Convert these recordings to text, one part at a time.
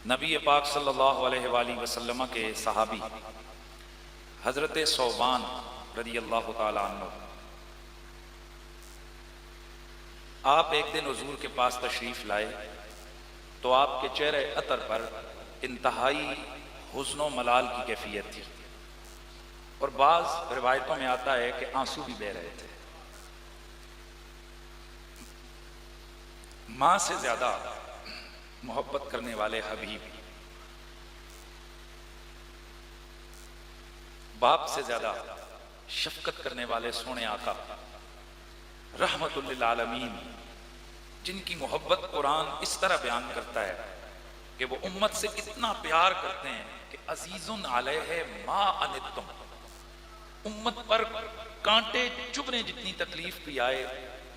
नबी पाक सल्लल्लाहु अलैहि वसल्लम के सहाबी हज़रत सौबान रज़ी अल्लाह ताला अन्हु, आप एक दिन हुजूर के पास तशरीफ़ लाए तो आपके चेहरे अतर पर इंतहाई हुस्न मलाल की कैफियत थी और बाज़ रिवायतों में आता है कि आंसू भी बह रहे थे। माँ से ज्यादा मोहब्बत करने वाले हबीब, बाप से ज्यादा शफकत करने वाले सोने आका रहमतुल लिल आलमीन, जिनकी मोहब्बत कुरान इस तरह बयान करता है कि वो उम्मत से इतना प्यार करते हैं कि अजीजुन अलैहि मा अनित्तुम, उम्मत पर कांटे चुभने जितनी तकलीफ भी आए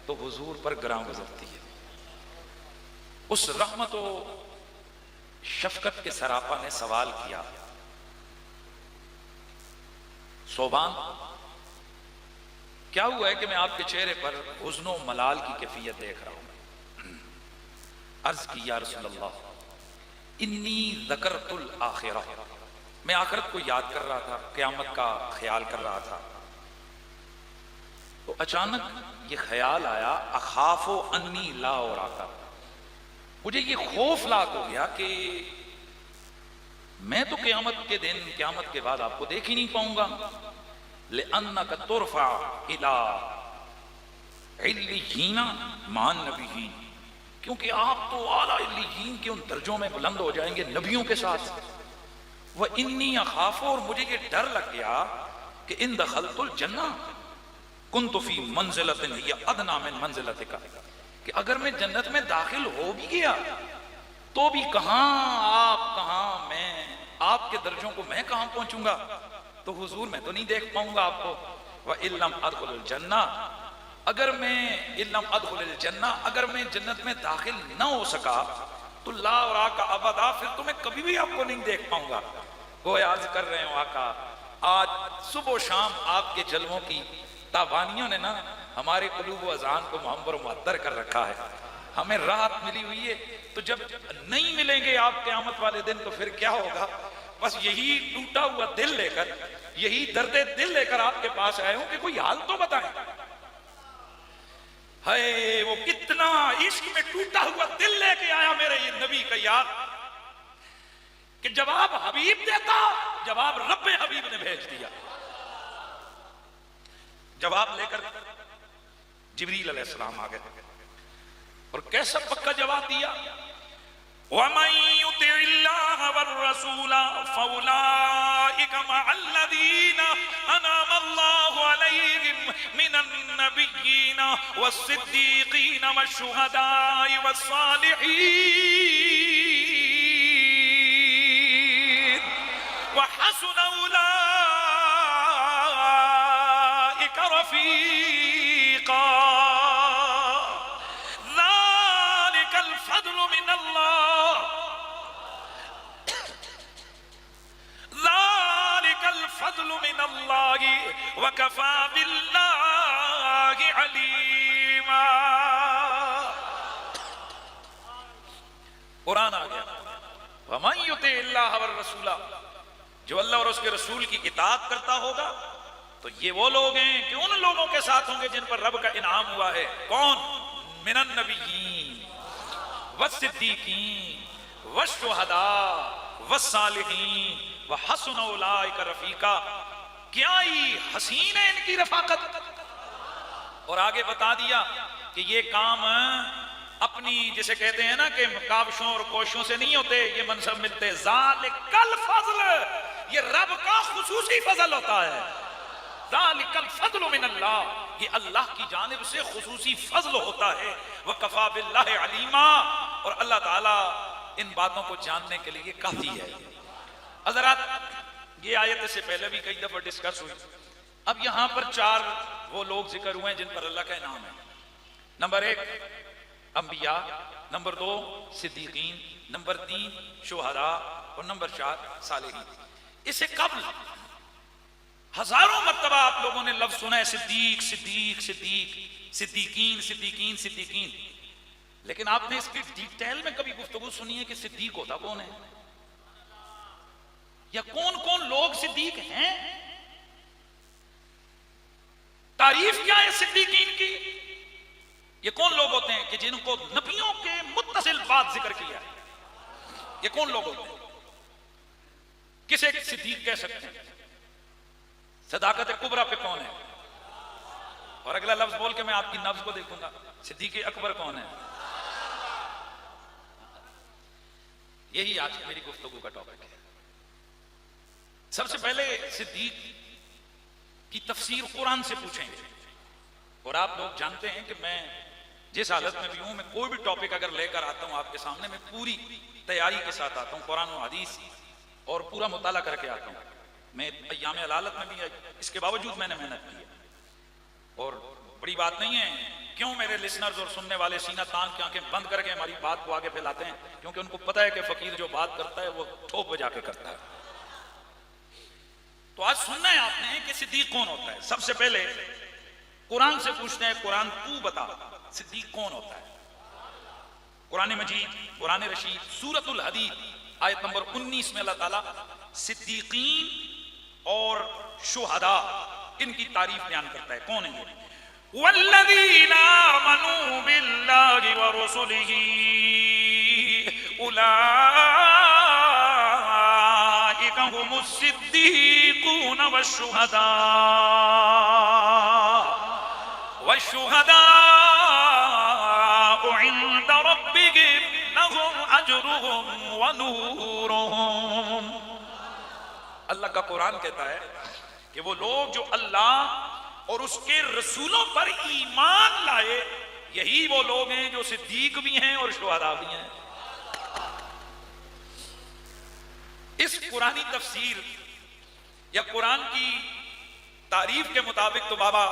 तो हुजूर पर गिरां गुजरती है। उस रहमत व शफकत के सरापा ने सवाल किया, सोबान क्या हुआ है कि मैं आपके चेहरे पर हुस्नो मलाल की कैफियत देख रहा हूं। अर्ज की या रसूल अल्लाह, इन्नी ज़करतुल आखिरा, मैं आखिरत को याद कर रहा था, क़यामत का ख्याल कर रहा था। तो अचानक ये ख्याल आया, अखाफो अन्नी ला और आका, मुझे ये खौफनाक हो गया कि मैं तो क़यामत के दिन, क़यामत के बाद आपको देख ही नहीं पाऊंगा। ले अन्नका तुरफा इला इल्लियीना मान नबीयीन, क्योंकि आप तो आला इल्लियीन के उन दर्जों में बुलंद हो जाएंगे नबियों के साथ। वह इन्नी अखाफो, और मुझे ये डर लग गया कि इन दखलतुल जन्ना कुन्तु फी मंजिलतिन हिय अदना मिन मंजिलतिका, कि अगर मैं जन्नत में दाखिल हो भी गया तो भी कहां आप, कहां मैं, आपके दर्जों को मैं कहां पहुंचूंगा। तो हुजूर मैं तो नहीं देख पाऊंगा आपको। व इल्लम अदखुलुल जन्ना, अगर मैं इल्लम अदखुलुल जन्ना, अगर मैं जन्नत में दाखिल ना हो सका तो ला और आका अबदा, फिर तो मैं कभी भी आपको नहीं देख पाऊंगा। गोया अर्ज कर रहे हो आका, आज सुबह शाम आपके जलवों की ताबानियों ने ना हमारे कुलूब अज़ान को मुहम्बर मुअत्तर कर रखा है, हमें राहत मिली हुई है। तो जब नहीं मिलेंगे आप क़यामत वाले दिन तो फिर क्या होगा। बस यही टूटा हुआ दिल लेकर, यही दर्दे दिल लेकर आपके पास आए हूं कि कोई हाल तो बताएं। है वो कितना इश्क में टूटा हुआ दिल लेके आया मेरे ये नबी का यार, कि जवाब हबीब देता, जवाब रब्बे हबीब ने भेज दिया। जवाब लेकर जिब्रील अलैहिस्सलाम आ गए और कैसा पक्का जवाब दिया, वमन युतिइल्लाह वर्रसूला फउलाइका मअल्लज़ीना अनअमा अल्लाहु अलैहिम मिनन नबिय्यीना वस्सिद्दीक़ीना वश्शुहदाई वस्सालिहीन व हसुन उलाइका रफ़ीक़ा ज़ालिकल फ़ज़्लु मिनल्लाह फ़ज़्लु मिनल्लाहि व कफ़ा बिल्लाहि अलीमा। कुरान आ गया, वमन युतिइल्लाह वर रसूला, जो अल्लाह और उसके रसूल की इताअत करता होगा तो ये वो लोग हैं कि उन लोगों के साथ होंगे जिन पर रब का इनाम हुआ है। कौन? मिनन नबिय्यीन वस्सिद्दीक़ीन वश्शुहदा वस्सालिहीन व हसुन उलाइका रफ़ीक़ा, क्या ही हसीन है इनकी रफ़ाकत। और आगे बता दिया कि ये काम अपनी, जिसे कहते हैं ना कि काविशों और कोशिशों से नहीं होते ये मनसब मिलते। ज़ालिकल फ़ज़्ल, ये रब का खुसूसी फजल होता है। ज़ालिकल फ़ज़्लु मिनल्लाह, ये अल्लाह की जानिब से खुसूसी फजल होता है। व कफ़ा बिल्लाहि अलीमा, और अल्लाह ताला इन बातों को जानने के लिए काफी है। हज़रात, ये आयत से पहले भी कई दफा डिस्कस हुई। अब यहां पर चार वो लोग जिक्र हुए हैं जिन पर अल्लाह का इनाम है। नंबर 1 अंबिया, नंबर 2 सिद्दीकीन, नंबर 3 शुहदा और नंबर 4 सालिहीन। इसे कब्ल हजारों मर्तबा आप लोगों ने लफ्ज सुना है, सिद्दीक सिद्दीक सिद्दीक, सिद्दीकीन सिद्दीकीन सिद्दीकीन, लेकिन आपने इसकी डिटेल में कभी गुफ्तगू सुनी है कि सिद्दीक होता कौन है? या कौन कौन लोग सिद्दीक हैं, तारीफ क्या है सिद्दीकीन की, ये कौन लोग होते हैं कि जिनको नबियों के मुत्तसिल बात जिक्र किया है, ये कौन लोग होते हैं, किसे सिद्दीक कह सकते हैं? सदाकत कुबरा पे कौन है? और अगला लफ्ज बोल के मैं आपकी नफ्स को देखूंगा, सिद्दीक अकबर कौन है? यही आज मेरी गुफ्तगू का टॉपिक है। सबसे पहले सिद्दीक की तफसीर कुरान से पूछेंगे। और आप लोग जानते हैं कि मैं जिस हालत में भी हूं, मैं कोई भी टॉपिक अगर लेकर आता हूं आपके सामने, मैं पूरी तैयारी के साथ आता हूं, कुरान और हदीस और पूरा मुताला करके आता हूं। मैं अय्याम अलालत में भी इसके बावजूद मैंने मेहनत की है। और बड़ी बात नहीं है क्यों मेरे लिसनर्स और सुनने वाले सीना तान के आंखें बंद करके हमारी बात को आगे फैलाते हैं, क्योंकि उनको पता है कि फकीर जो बात करता है वो ठोक बजा के करता है। तो आज सुनना है आपने कि सिद्दीक कौन होता है। सबसे पहले कुरान से पूछते हैं, कुरान तू बता सिद्दीक कौन होता है। कुरान मजीद, कुरान रशीद, सूरतुल हदीद आयत नंबर 19 में अल्लाह ताला सिद्दीकीन और शुहदा इनकी तारीफ बयान करता है। कौन है ये? वल्लज़ीना आमनू बिल्लाहि व रुसुलिही उलाइका हुमुस सिद्दीकून वश्शुहदा इंद रब्बिहिम लहुम अजरुहुम व नूरुहुम। अल्लाह का कुरान कहता है कि वो लोग जो अल्लाह और उसके रसूलों पर ईमान लाए, यही वो लोग हैं जो सिद्दीक भी हैं और शुहदा भी हैं। इस कुरानी तफसीर या कुरान की तारीफ के मुताबिक तो बाबा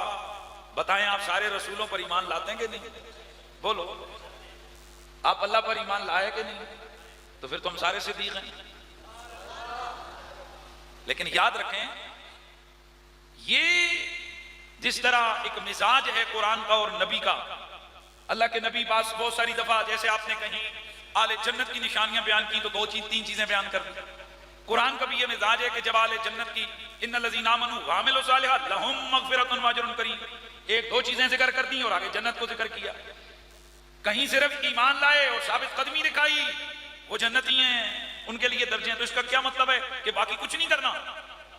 बताएं, आप सारे रसूलों पर ईमान लाते हैं कि नहीं? बोलो, आप अल्लाह पर ईमान लाए कि नहीं? तो फिर तो हम सारे सिद्दीक हैं। लेकिन याद रखें, ये जिस तरह एक मिजाज है कुरान का और नबी का, अल्लाह के नबी पास बहुत सारी दफा, जैसे आपने कहीं आले जन्नत की निशानियां बयान की तो दो तीन चीजें बयान कर दी। कुरान का भी ये मिजाज है कि जब आले जन्नत की इन्नल लज़ीना आमनू व अमिलुस सालिहात लहुम मग़फ़िरतुन व अजरुन करीम, एक दो चीजें जिक्र कर दी और आगे जन्नत को जिक्र किया। कहीं सिर्फ ईमान लाए और साबित कदमी दिखाई, वो जन्नती हैं, उनके लिए दर्जे हैं। तो इसका क्या मतलब है कि बाकी कुछ नहीं करना?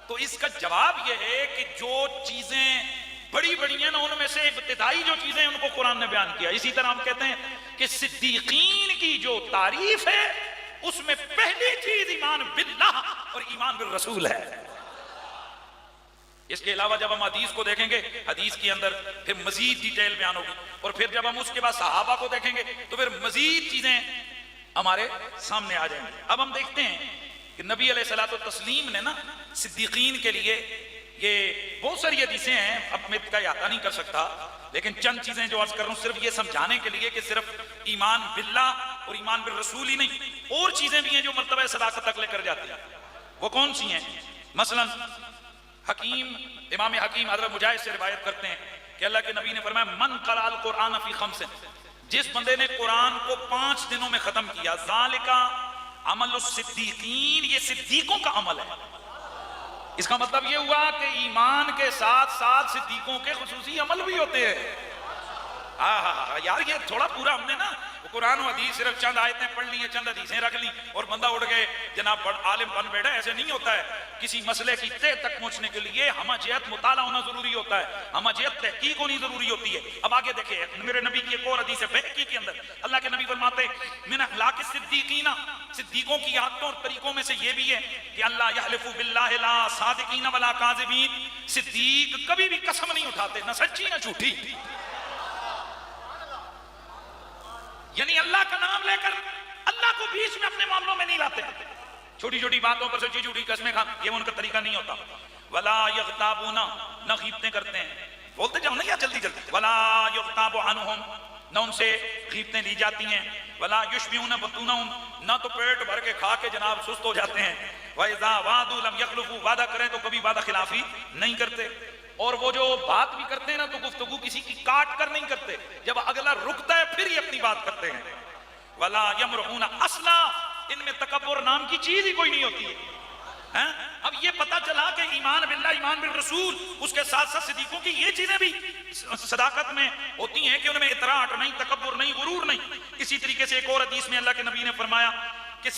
तो इसका जवाब यह है कि जो चीजें बड़ी बड़ी हैं ना, उनमें से इब्तिदाई जो चीजें उनको कुरान ने बयान किया। इसी तरह हम कहते हैं कि सिद्दीकीन की जो तारीफ है उसमें पहली चीज ईमान बिल्लाह और ईमान बिल रसूल है। इसके अलावा जब हम हदीस को देखेंगे, हदीस के अंदर फिर मजीद डिटेल बयान होगी, और फिर जब हम उसके बाद सहाबा को देखेंगे तो फिर मजीद चीजें हमारे सामने आ जाएंगी। अब हम देखते हैं कि नबी अलैहिस्सलातु तस्लीम ने ना सिद्दीकीन के लिए ये बहुत सारी हदीसें हैं, अब मैं इसका अहाता नहीं कर सकता, लेकिन चंद चीजें जो अर्ज कर रहा हूं सिर्फ ये समझाने के लिए कि सिर्फ ईमान बिल्लाह और ईमान बिल रसूल ही नहीं, और चीजें भी हैं जो मर्तबा सदाकत तक लेकर जाती हैं। वो कौन सी हैं? मसलन इमाम हकीम हज़रत मुजाहिद से रिवायत करते हैं कि अल्लाह के नबी ने फरमाया, मन क़राअल कुरान फी खम्सिन, जिस बंदे ने कुरान को 5 दिनों में खत्म किया, ज़ालिका अमलुस सिद्दीकीन, ये सिद्दीकों का अमल है। इसका मतलब ये हुआ कि ईमान के साथ साथ सिद्दीकों के खुसूसी अमल भी होते हैं। यार ये थोड़ा पूरा हमने ना कुरान और हदीस सिर्फ चंद आयतें पढ़ ली हैं, चंद हदीसें रख ली और बंदा उठ गए जनाब आलिम बन बैठा, ऐसे नहीं होता है। किसी मसले की तह तक पहुंचने के लिए हमाजियत मुताला होना जरूरी होता है, हमाजियत तहकीक होनी जरूरी होती है। अब आगे देखिए, मेरे नबी की एक और हदीस है बैहकी के अंदर, अल्लाह के नबी फरमाते मिन अखलाक सिद्दीकीना, सिद्दीकों की आदतों और तरीकों में से ये भी है कि अल्लाह यहलिफु बिल्लाहि ला सादिकीना वला काज़िबीन, सिद्दीक कभी भी कसम नहीं उठाते, ना सच्ची ना झूठी। यानी अल्लाह का नाम लेकर अल्लाह को बीच में अपने मामलों में नहीं लाते, छोटी छोटी बातों पर सच्ची झूठी कसमें खा, ये उनका तरीका नहीं होता। वला यग़ताबूना, न ग़ीबतें करते हैं, बोलते जाओ ना यार जल्दी जल्दी। वला युग़ताबु अन्हुम, न उनसे ग़ीबतें ली जाती हैं। वला युशबिऊना बतूनहुम, न तो पेट भर के खा के जनाब सुस्त हो जाते हैं। व इज़ा वादू लम यख़लफ़ू, वादा करें तो कभी वादा खिलाफी नहीं करते। और वो जो बात भी करते हैं ना, तो गुफ्तगू किसी की काट कर नहीं करते, जब अगला रुकता है फिर ही अपनी बात करते हैं। वला यमरुना असला, इनमें तकब्बुर नाम की चीज ही कोई नहीं होती है। हैं? अब ये पता चला कि ईमान बिल्लाह, ईमान बिल रसूल, उसके साथ साथ सिद्दीकों की ये चीजें भी सदाकत में होती हैं कि उनमें इतराट नहीं, तकब्बुर नहीं, गुरूर नहीं। इसी तरीके से एक और हदीस में अल्लाह के नबी ने फरमाया कि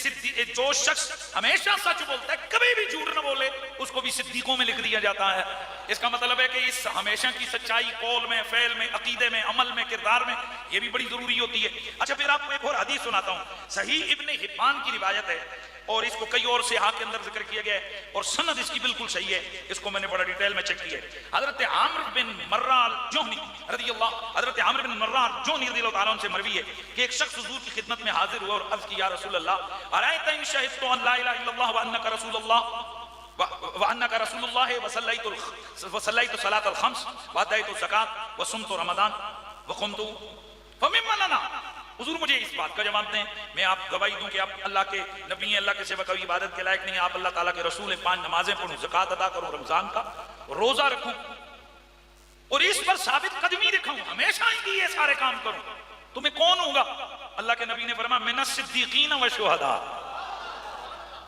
जो शख्स हमेशा सच बोलता है, कभी भी झूठ न बोले, उसको भी सिद्दीकों में लिख दिया जाता है। इसका मतलब है कि इस हमेशा की सच्चाई कौल में, फेल में, अकीदे में, अमल में, किरदार में, ये भी बड़ी जरूरी होती है। अच्छा, फिर आपको एक और हदीस सुनाता हूं। सही इब्ने हिब्बान की रिवायत है और इसको कई और सिहा के अंदर जिक्र किया गया है और सनद इसकी बिल्कुल सही है। इसको मैंने बड़ा डिटेल में चेक किया है। हजरत आमिर बिन मर्रा जोहनी रदियल्लाहु ताला अन्हु से मरवी है कि एक शख्स हुजूर की खिदमत में हाजिर हुआ और अर्ज किया, या रसूल अल्लाह, अरायता इन शहिदतु अन ला इलाहा इल्लल्लाह व अन्नका रसूलुल्लाह व अन्नका रसूलुल्लाह व सल्लैतु सलातल खम्स व अदैतु ज़कात व सुमतु रमज़ान व क़ुमतु फमिम्मा लना। हुजूर मुझे इस बात का जवाब दें, मैं आप गवाही दूं कि आप अल्लाह के नबी हैं, अल्लाह के सिवा कोई इबादत के लायक नहीं, आप अल्लाह ताला के रसूल हैं, 5 नमाजें पढ़ूं, ज़कात अदा करूं, रमजान का रोजा रखूं और इस पर साबित कदमी दिखाऊं, हमेशा ही ये सारे काम करूं, तो मैं कौन होगा? अल्लाह के नबी ने फरमाया, मिनस सिद्दीकीन व शुहदा।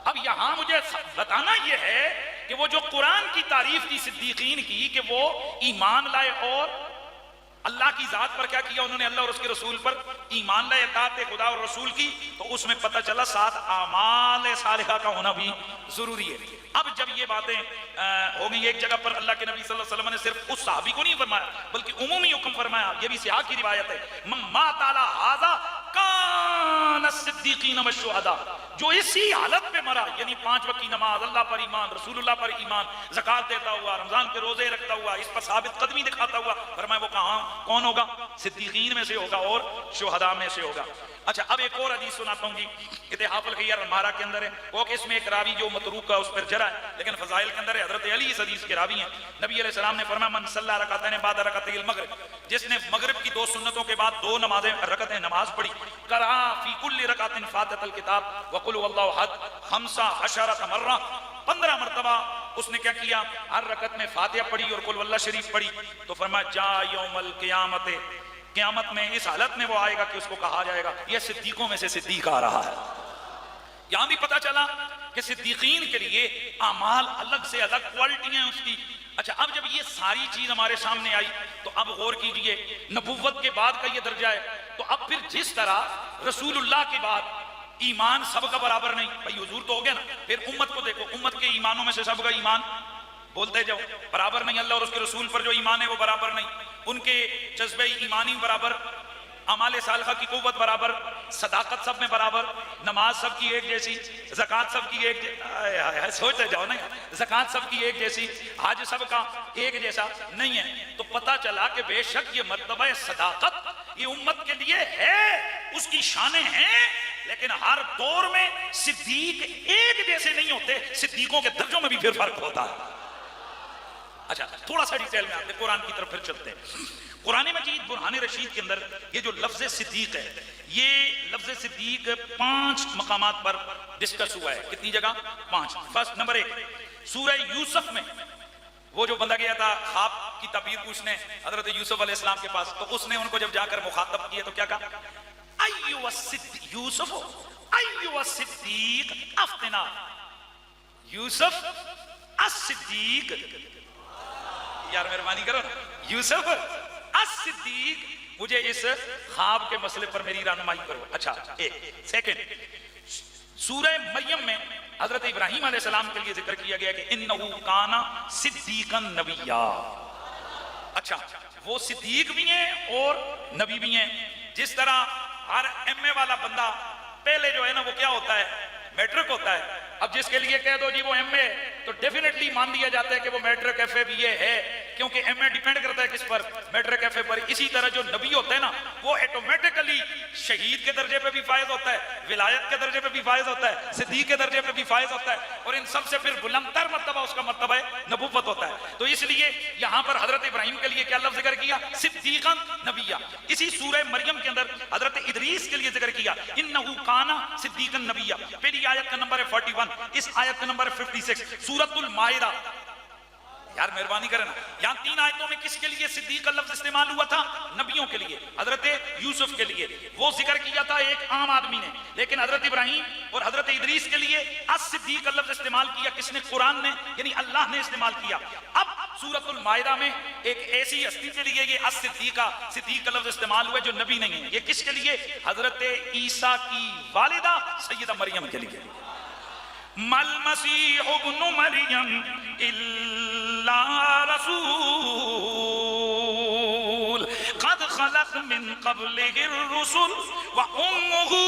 अब यहां मुझे बताना यह है कि वो जो कुरान की तारीफ थी सिद्दीकीन की कि वो ईमान लाए और अल्लाह की जात पर क्या किया उन्होंने, अल्लाह और उसके रसूल पर ईमान लाए, इताअत खुदा और रसूल की, तो उसमें पता चला साथ आमाल सालिहा का होना भी जरूरी है। अब जब ये बातें हो गई, एक जगह पर अल्लाह के नबी सल्लल्लाहु अलैहि वसल्लम ने सिर्फ उस सहाबी को नहीं फरमाया बल्कि उमूमी हुक्म फरमाया। ये भी सिहा की रिवायत है, मम्मा ताला हाजा कान सिद्दीकीन व शुहदा, जो इसी हालत में मरा, यानी 5 वक्त की नमाज, अल्लाह पर ईमान, रसूलुल्लाह पर ईमान, ज़कात देता हुआ, रमजान के रोजे रखता हुआ, इस पर साबित कदमी दिखाता हुआ, फरमाया वो कहां कौन होगा? सिद्दीकीन में से होगा और शुहदा में से होगा। अच्छा, अब एक और हदीस सुनाता हूं जी, इतिहाफुल खैर अलमारा के अंदर है, वो कि इसमें एक रावी जो मतरूक का उस पर जरा है, लेकिन फजाइल के अंदर है। हजरत अली इस हदीस के रावी हैं। नबी अलैहि सलाम ने फरमाया, मन सल्ला रकातैन बाद रकातैल मगरिब, जिसने मगरिब की 2 सुन्नतों के बाद 2 रकातें नमाज पढ़ी, करा फी कुल्ली रकातिन फातिहतल किताब व कुल हुवल्लाहु अहद 15 मर्रा, 15 मरतबा उसने क्या किया, हर रकत में फातिहा पढ़ी और कुल वल्लाह शरीफ पढ़ी। तो फरमाया, जा यौमल क़ियामत, क़यामत में इस हालत में वो आएगा कि उसको कहा जाएगा यह सिद्दीकों में से सिद्दीक आ रहा है। यहां भी पता चला कि सिद्दीकीन के लिए अमाल अलग से अलग क्वालिटी है उसकी। अच्छा, अब जब ये सारी चीज हमारे सामने आई तो अब गौर कीजिए, नबुव्वत के बाद का ये दर्जा है, तो अब फिर जिस तरह रसूलुल्लाह के बाद ईमान सबका बराबर नहीं, भाई हुजूर तो हो गया ना, फिर उम्मत को देखो, उम्मत के ईमानों में से सबका ईमान बोलते जाओ बराबर नहीं, अल्लाह और उसके रसूल पर जो ईमान है वो बराबर नहीं, उनके जज्बे ईमानी बराबर, अमाले सालहा की कुव्वत बराबर, सदाकत सब में बराबर, नमाज सब की एक जैसी, ज़कात सब की एक, सोचते जाओ ना, ज़कात सब की एक जैसी, हज सब का एक जैसा नहीं है। तो पता चला कि बेशक ये मर्तबा सदाकत ये उम्मत के लिए है, उसकी शानें हैं, लेकिन हर दौर में सिद्दीक एक जैसे नहीं होते, सिद्दीकों के दर्जों में भी फिर फर्क होता है। अच्छा, थोड़ा सा डिटेल में आते हैं, कुरान की तरफ फिर चलते हैं। कुरान मजीद बुरहान रशीद के अंदर ये जो लफ्ज़ सिद्दीक है, ये लफ्ज़ सिद्दीक 5 मकामात पर डिस्कस हुआ है। कितनी जगह? 5। फर्स्ट नंबर 1 सूरह यूसुफ में, वो जो बंदा गया था ख्वाब की ताबीर पूछने हजरत यूसुफ अलैहिस्सलाम के पास, तो उसने उनको जब जाकर मुखातब किया तो क्या कहा? अय्युहा सिद्दीक यूसुफ अय्युहा सिद्दीक अफ्तिना, यूसुफ as-सिद्दीक, यार मेहरबानी करो, यूसुफ as-सिद्दीक, मुझे इस ख्वाब के मसले पर मेरी रहनुमाई करो। अच्छा, एक सेकंड, सूरह मरियम में हजरत इब्राहीम अलैहिस्सलाम के लिए जिक्र किया गया कि इन्नहु काना सिद्दीकन नबिय्या। अच्छा, वो सिद्दीक भी हैं और नबी भी हैं। जिस तरह हर एमए वाला बंदा पहले जो है ना वो क्या होता है? मैट्रिक होता है। अब जिसके लिए कह दो जी वो एमए, तो डेफिनेटली मान लिया जाता है कि वो मैट्रिक एफए बीए है, क्योंकि एमए डिपेंड करता है किस पर? मैट्रिक एफए पर। इसी तरह जो नबी होता है ना वो ऑटोमेटिकली शहीद के दर्जे पे भी फायज होता है, विलायत के दर्जे पे भी फायज होता है, सिद्दीक के दर्जे पे भी फायज होता है, और इन सब से फिर बुलंदतर मर्तबा उसका मर्तबा नबुव्वत होता है। तो इसलिए यहां पर हजरत इब्राहिम के लिए क्या लफ्ज जिक्र किया? सिद्दीकन नबिय्या। इसी सूरह मरियम के अंदर हजरत इदरीस के लिए जिक्र किया, इन्नहु काना सिद्दीकन नबिय्या। पहली आयत का नंबर है 41, इस आयत का नंबर है 56, सूरतुल माइदा यार मेहरबानी करें ना, यहाँ 3 आयतों में किसके लिए सिद्दीक का लफ्ज इस्तेमाल हुआ था? नबियों के लिए, हजरत यूसुफ के लिए वो जिक्र किया था एक आम आदमी ने, लेकिन हजरत इब्राहिम और हजरत इदरीस के लिए अस-सिद्दीक का लफ्ज इस्तेमाल किया किसने? कुरान ने, यानी अल्लाह ने इस्तेमाल किया। अब सूरतुल माइदा में एक ऐसी हस्ती के लिए ये सिद्दीक का लफ्ज इस्तेमाल हुआ जो नबी नहीं है। ये किसके लिए? हजरत ईसा की वालिदा सैयदा मरियम के लिए। मल मसीह इब्नु मरियम इल्ला रसूल क़द ख़लत मिन क़ब्लिहिर रुसूल व उम्मुहु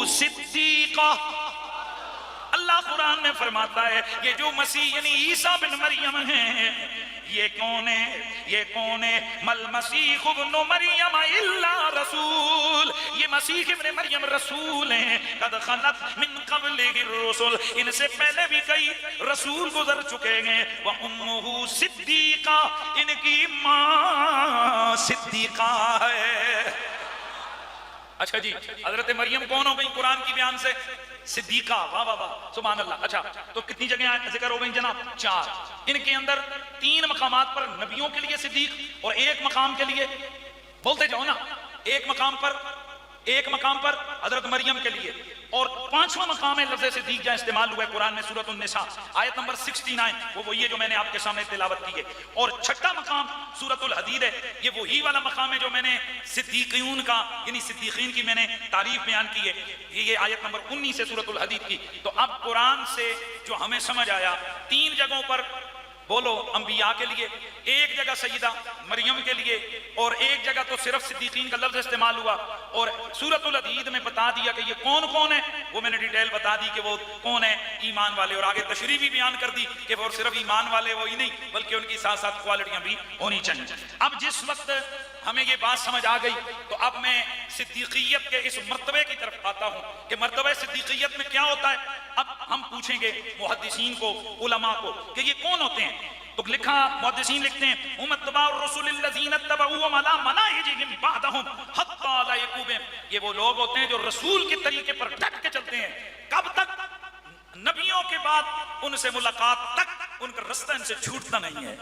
सिद्दीक़ा। अल्लाह कुरान में फरमाता है ये जो मसीह यानी ईसा बिन मरियम है, ये कौन है? ये कौन है? मल मसीह इब्नु मरियम इल्ला रसूल, ये मसीह इब्न मरियम रसूल हैं। कद खलत मिन क़ब्लिहिर रुसूल, इनसे पहले भी कई रसूल गुजर चुके हैं। व उम्मुहु सिद्दीक़ा, इनकी मां सिद्दीक़ा है। अच्छा जी, हजरत मरियम कौन हो गई कुरान की बयान से? सिद्दीका। वाह वाह वाह, सुभान अल्लाह। अच्छा तो कितनी जगह जिक्र हो गई जनाब? 4। इनके अंदर 3 मकामात पर नबियों के लिए सिद्दीक और 1 मकाम के लिए, बोलते जाओ ना, 1 मकाम पर हजरत मरियम के लिए, और 5वां मकाम है लफ्ज़ सिद्दीक जहाँ इस्तेमाल हुआ है कुरान में सूरत उन-निसा आयत नंबर 69, वो वही है जो मैंने आपके सामने तिलावत की है। और 6ठा मकाम सूरतुल हदीद है, ये वही वाला मकाम है जो मैंने सिद्दीकीन का यानी सिद्दीकीन की मैंने तारीफ बयान की है। ये आयत नंबर 19 है सूरतुल हदीद की। तो अब कुरान से जो हमें समझ आया, 3 जगहों पर बोलो अंबिया के लिए, 1 जगह सैयदा मरियम के लिए, और 1 जगह तो सिर्फ सिद्दीकीन का लफ्ज इस्तेमाल हुआ। और सूरतुल हदीद में बता दिया कि ये कौन कौन है, वो मैंने डिटेल बता दी कि वो कौन है, ईमान वाले। और आगे तशरीह भी बयान कर दी कि वो सिर्फ ईमान वाले वो ही नहीं बल्कि उनकी साथ साथ क्वालिटियां भी होनी चाहिए। अब जिस वक्त हमें ये बात समझ आ गई तो अब मैं सिद्दीकियत के इस मर्तबे की तरफ आता हूं कि मर्तबा सिद्दीकियत में क्या होता है। अब हम पूछेंगे मुहद्दिसीन को, उलमा को कि ये कौन होते हैं। तो लिखा, मुहद्दिसीन लिखते हैं ये वो लोग होते हैं जो रसूल के तरीके पर डट के चलते हैं। कब तक? नबियों के बाद उनसे मुलाकात तक उनका रास्ता इनसे छूटता नहीं है।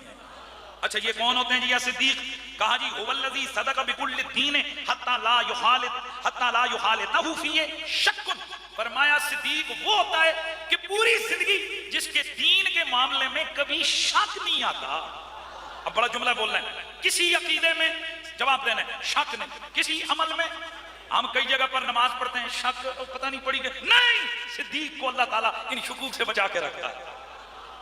अच्छा ये कौन होते हैं जी? या सिद्दीक कहा जी हुवल्लज़ी सदक़ बिकुल्लि दीन हत्ता ला युखालितहु फीहि शक्कुन। फरमाया सिद्दीक वो होता है कि पूरी जिंदगी जिसके दीन के मामले में कभी शक नहीं आता। अब बड़ा जुमला बोलना है, किसी अकीदे में जवाब देना है शक नहीं, किसी अमल में हम कई जगह पर नमाज पढ़ते हैं शक पता नहीं पड़ी नहीं, सिद्दीक को अल्लाह ताला इन शुकूक से बचा के रखता है।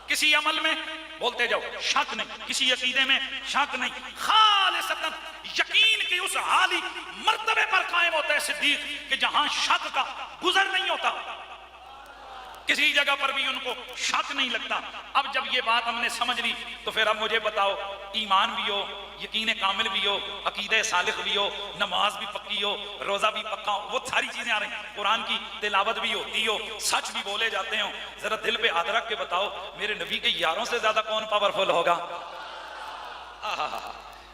किसी अमल में बोलते जाओ शक नहीं, किसी अकीदे में शक नहीं, खालिसतन यकीन की उस हाली मर्तबे पर कायम होता है सिद्दीक कि जहां शक का गुजर नहीं होता, किसी जगह पर भी उनको शक नहीं लगता। अब जब ये बात हमने समझ ली तो फिर अब मुझे बताओ, ईमान भी हो, यकीन कामिल भी हो, अकीदे सालिक भी हो, नमाज भी पक्की हो, रोजा भी पक्का हो, वो सारी चीजें आ रही, कुरान की तिलावत भी होती हो, सच भी बोले जाते हो, जरा दिल पे हाथ रख के बताओ मेरे नबी के यारों से ज्यादा कौन पावरफुल होगा?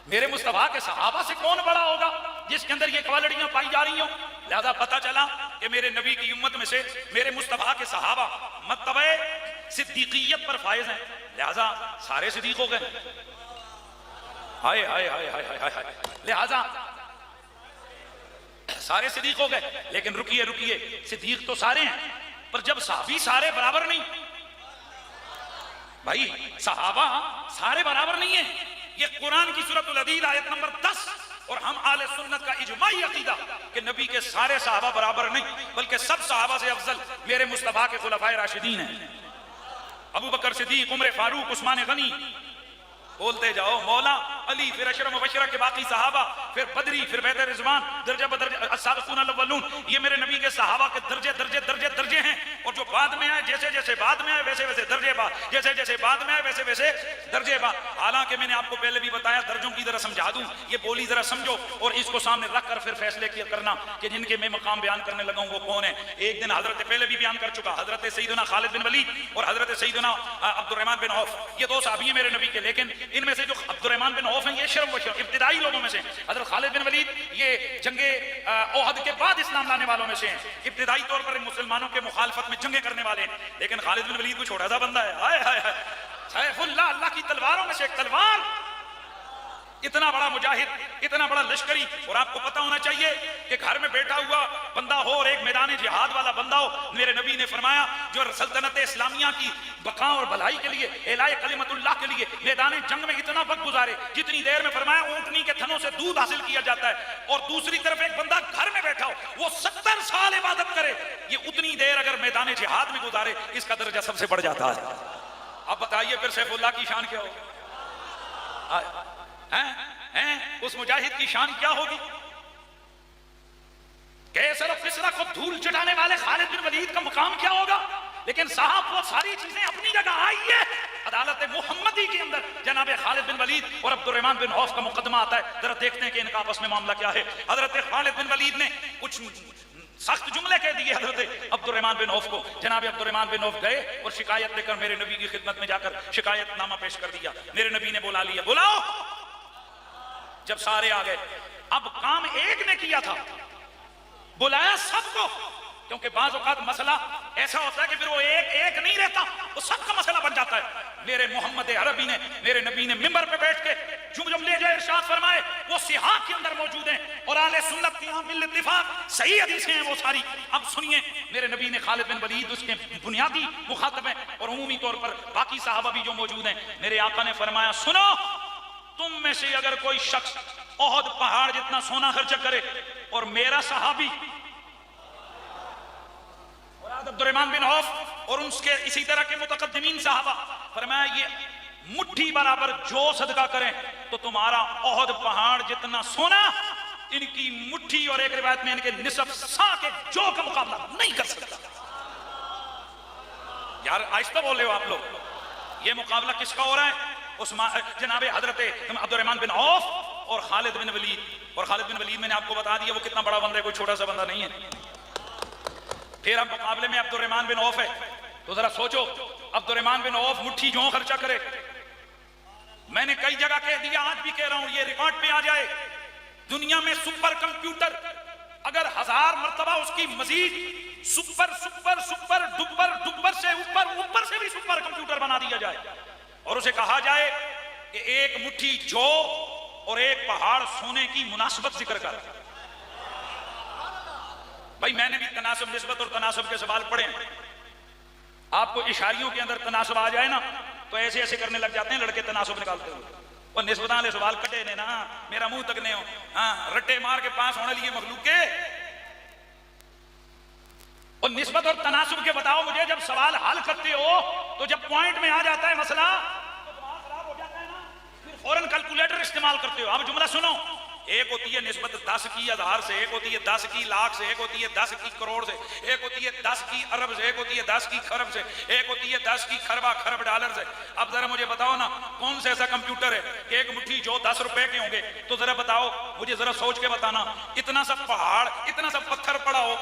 मेरे मुस्तफा के सहाबा से कौन बड़ा होगा जिसके अंदर ये क्वालिटियां पाई जा रही हो? लिहाजा पता चला कि मेरे नबी की उम्मत में से मेरे मुस्तफा के सहाबा मतबे सिद्दीकियत पर फायज हैं, लिहाजा सारे सिद्दीक हो गए। हाय हाय हाय हाय हाय हाय, लिहाजा सारे सिद्दीक हो गए। लेकिन रुकिए रुकिए, सिद्दीक तो सारे हैं पर जब सहाबी सारे बराबर नहीं भाई, सहाबा सारे बराबर नहीं है। ये कुरान की सूरतुल हदीद आयत नंबर 10 और हम आले सुन्नत का इजमाई अकीदा कि नबी के सारे सहाबा बराबर नहीं बल्कि सब सहाबा से अफजल मेरे मुस्तफा के खुलफाए राशिदीन हैं। अबू बकर सिद्दीक, उमर फारूक, उस्मान गनी, बोलते जाओ, मौला अली, फिर अशरा मुबशरा के बाकी सहाबा, फिर बदरी, फिर बैत रिजवान, दर्जा बदर्जा अस्साबिकून अल-अव्वलून, ये मेरे नबी के सहाबा के दर्जे दर्जे दर्जे दर्जे हैं। और जो बाद में आए, जैसे जैसे बाद में आए वैसे वैसे दर्जे बाद, जैसे जैसे बाद में आए वैसे वैसे दर्जे बाद। हालांकि मैंने आपको पहले भी बताया, दर्जों की जरा समझा दूं, ये बोली जरा समझो और इसको सामने रख कर फिर फैसले किया करना कि जिनके मैं मकाम बयान करने लगा हूं वो कौन है। एक दिन हजरत पहले भी बयान कर चुका, हजरत सैयदना खालिद बिन वलीद और हजरत सैयदना अब्दुर्रहमान बिन औफ, ये दो सहाबी हैं मेरे नबी के। लेकिन इनमें से जो अब्दुर्रहमान बिन औफ हैं ये शर्म व शर्म इब्तिदाई लोगों में से, हजरत खालिद बिन वलीद ये जंगे ओहद के बाद इस्लाम लाने वालों में से हैं, इब्तिदाई तौर पर मुसलमानों के मुखालफत में जंगे करने वाले हैं। लेकिन खालिद बिन वलीद को छोटा सा बंदा है, हाय हाय हाय, सैफुल्लाह, अल्लाह की तलवारों में से एक तलवार, इतना बड़ा मुजाहिद, इतना बड़ा लश्करी। और आपको पता होना चाहिए कि घर में बैठा हुआ बंदा हो और एक मैदान जिहाद वाला बंदा हो, मेरे नबी ने फरमाया जो सल्तनत इस्लामिया की बका और भलाई के लिए, एलाए कलिमतुल्लाह के लिए मैदान जंग में इतना वक्त गुजारे जितनी देर में फरमाया ऊंटनी के थनों से दूध हासिल किया जाता है, और दूसरी तरफ एक बंदा घर में बैठा हो वो 70 साल इबादत करे, ये उतनी देर अगर मैदान जिहाद में गुजारे, इसका दर्जा सबसे बढ़ जाता है। अब बताइए फिर सैफुल्लाह की शान क्या होगी? हैं? उस मुजाहिद की शान क्या होगी? कैसर और किसरा को धूल चटाने वाले खालिद बिन वलीद का मुकाम क्या होगा? लेकिन साहब वो सारी चीजें अपनी जगह आई है। अदालत मुहम्मदी के अंदर जनाब खालिद बिन वलीद और अब्दुर्रहमान बिन औफ का मुकदमा आता है। जरा देखते हैं कि इनका आपस में मामला क्या है। हजरत खालिद बिन वलीद ने कुछ सख्त जुमले कह दिए हजरत अब्दुर्रहमान बिन औफ को। जनाब अब्दुर्रहमान बिन औफ गए और शिकायत लेकर मेरे नबी की खिदमत में जाकर शिकायतनामा पेश कर दिया। मेरे नबी ने बुला लिया, बुलाओ। जब सारे आ गए, अब काम एक ने किया था, बुलाया सबको, क्योंकि बाज़ औक़ात मसला ऐसा होता है कि फिर वो एक नहीं रहता, वो सबका मसला बन जाता है। मेरे मोहम्मद अरबी ने, मेरे नबी ने मिंबर पे बैठ के जुमले जो इरशाद फरमाए वो सिहा के अंदर मौजूद हैं और आले सुन्नत की बिल इत्तिफाक सही हदीसें हैं वो सारी। अब सुनिए, मेरे नबी ने खालिद बिन वलीद उसके बुनियादी मुखातब हैं और उमूमी तौर पर बाकी साहबा भी जो मौजूद हैं। मेरे आका ने फरमाया, सुनो, तुम में से अगर कोई शख्स ओहद पहाड़ जितना सोना खर्च करे और मेरा सहाबी अब्दुर्रहमान बिन औफ और उसके इसी तरह के मुतकद्दिमीन साहबा, फरमाया ये मुट्ठी बराबर जो सदका करें तो तुम्हारा ओहद पहाड़ जितना सोना इनकी मुट्ठी और एक रिवायत में इनके निसफ सा के जो का मुकाबला नहीं कर सकता। यार आहिस्ता बोल रहे हो आप लोग। ये मुकाबला किसका हो रहा है? उस जनाबे हजरत अब्दुर्रहमान बिन औफ और खालिद बिन वलीद। और खालिद बिन वलीद मैंने आपको बता दिया वो कितना बड़ा बंदा है, कोई छोटा सा बंदा नहीं है। फिर अब मुकाबले में अब्दुर्रहमान बिन औफ है, तो जरा सोचो, अब्दुर्रहमान बिन औफ मुट्ठी जो खर्चा करे। मैंने कई जगह कह दिया, आज भी कह रहा हूं, ये रिकॉर्ड पे आ जाए, दुनिया में सुपर कंप्यूटर अगर 1000 मर्तबा उसकी मजीद super super super duper duper से ऊपर से भी सुपर कंप्यूटर बना दिया जाए और उसे कहा जाए कि एक मुट्ठी जौ और एक पहाड़ सोने की मुनासिबत जिक्र कर। भाई मैंने भी तनासब निस्बत और तनासब के सवाल पढ़े, आपको इशारियों के अंदर तनासब आ जाए ना तो ऐसे ऐसे करने लग जाते हैं लड़के तनासब निकालते हुए, और निस्बत वाले सवाल कटे ने ना मेरा मुंह तक ने हो, हाँ रट्टे मार के पास होने लिए मखलूक के। और निस्बत और तनासब के बताओ मुझे, जब सवाल हल करते हो तो जब पॉइंट में आ जाता है मसला तो दिमाग खराब हो जाता है ना, फिर फौरन कैलकुलेटर इस्तेमाल करते हो। अब जुमला सुनो, एक होती है निस्बत 10 की 1000 से, एक होती है 10 की लाख से, एक होती है 10 की करोड़ से, एक होती है 10 की अरब से, एक होती है 10 की खरब से, एक होती है 10 की खरबा खरब डॉलर से। अब जरा मुझे बताओ ना, कौन सा ऐसा कंप्यूटर है कि एक मुट्ठी जो 10 रुपए के होंगे? तो जरा बताओ मुझे, जरा सोच के बताना। इतना सब पहाड़, इतना सब पत्थर पड़ा हो,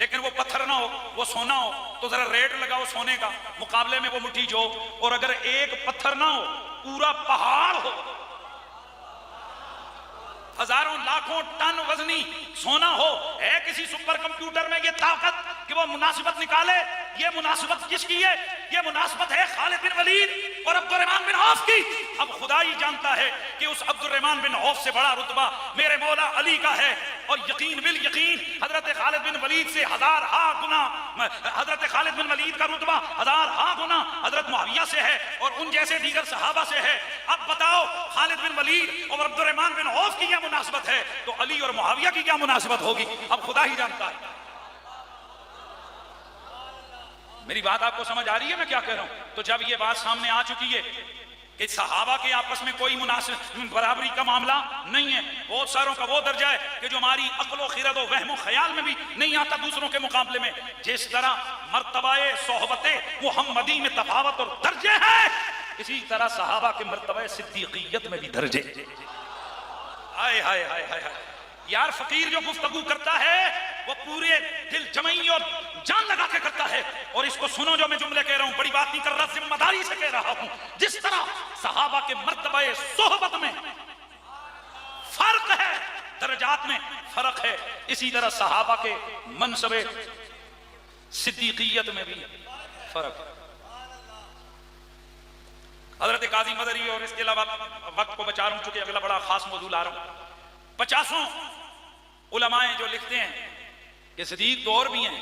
लेकिन वो पत्थर ना हो, वो सोना हो, तो जरा रेट लगाओ सोने का, मुकाबले में वो मुट्ठी जो। और अगर एक पत्थर ना हो, पूरा पहाड़ हो, हजारों लाखों टन वजनी सोना हो, है किसी सुपर कंप्यूटर में ये ताकत कि वो मुनासिबत निकाले? ये मुनासिबत किसकी है? ये मुनासिबत है खालिद बिन वलीद और अब्दुर्रहमान बिन औफ की। अब खुदा ही जानता है कि उस अब्दुर्रहमान बिन औफ से बड़ा रुतबा मेरे मौला अली का है, और यकीन बिल यकीन हजरत खालिद बिन वलीद से 1000 गुना, हजरत खालिद बिन वलीद का रुतबा 1000 गुना हजरत मुआविया से है और उन जैसे दीगर सहाबा से है। अब बताओ खालिद बिन वलीद और अब्दुर्रहमान बिन औफ की क्या मुनासिबत है, तो अली और मुआविया की क्या मुनासिबत होगी? अब खुदा ही जानता है। मेरी बात आपको समझ आ रही है मैं क्या कह रहा हूं? तो जब ये बात सामने आ चुकी है कि सहाबा के आपस में कोई मुनासिब बराबरी का मामला नहीं है, बहुत सारों का वो दर्जा है कि जो हमारी अक्लो खिरद और वहमो ख्याल में भी नहीं आता दूसरों के मुकाबले में। जिस तरह मर्तबाए सोहबते मुहम्मदी में तफावत और दर्जे हैं, इसी तरह सहाबा के मर्तबाए सिद्दीकियत में भी दर्जे। हाय हाय हाय हाय हाय यार, फकीर जो गुफ्तगू करता है वो पूरे दिल जमई और जान लगा के करता है। और इसको सुनो जो मैं जुमले कह रहा हूं, बड़ी बात नहीं कर रहा, जिम्मेदारी से कह रहा हूं। जिस तरह सहाबा के मर्तबे सोहबत में फर्क है, दर्जात में फर्क है, इसी तरह सहाबा के मनसबे सिद्दीकियत में भी फर्क है। हजरत काजी मदरी और इसके अलावा वक्त को बचा रहा हूं चूंकि अगला बड़ा खास मौजूद ला रहा हूं। 50 उलमाए जो लिखते हैं कि सिद्दीक तो और भी हैं,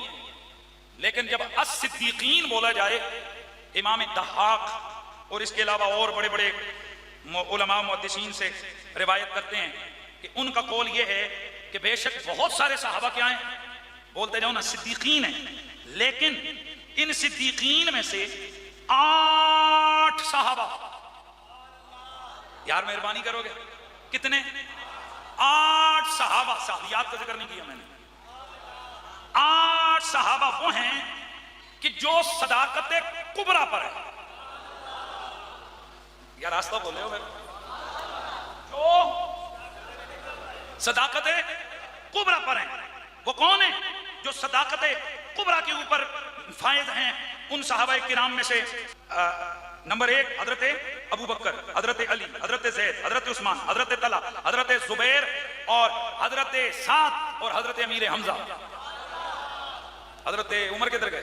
लेकिन जब अस-सिद्दीकीन बोला जाए, इमाम दहाक और इसके अलावा और बड़े बड़े उलमा मुहद्दिसीन से रिवायत करते हैं कि उनका कौल यह है कि बेशक बहुत सारे सहाबा क्या हैं, बोलते जाओ ना, सिद्दीकीन हैं, लेकिन इन सिद्दीकीन में से 8 सहाबा, यार मेहरबानी करोगे, कितने? 8 सहाबा, साहबियात का जिक्र नहीं किया मैंने। 8 सहाबा वो हैं कि जो सदाकत कुबरा पर है। यार रास्ता बोले हो मेरे, जो सदाकत कुबरा पर है वो कौन है? जो सदाकत कुबरा के ऊपर फायद हैं उन सहाबा किराम में से नंबर 1 हजरत अबू बकर, हजरत अली, हजरत जैद, हजरत उस्मान, हजरत तला, हजरत जुबैर और हजरत साद और हजरत अमीर हमजा। हजरत उमर किधर गए?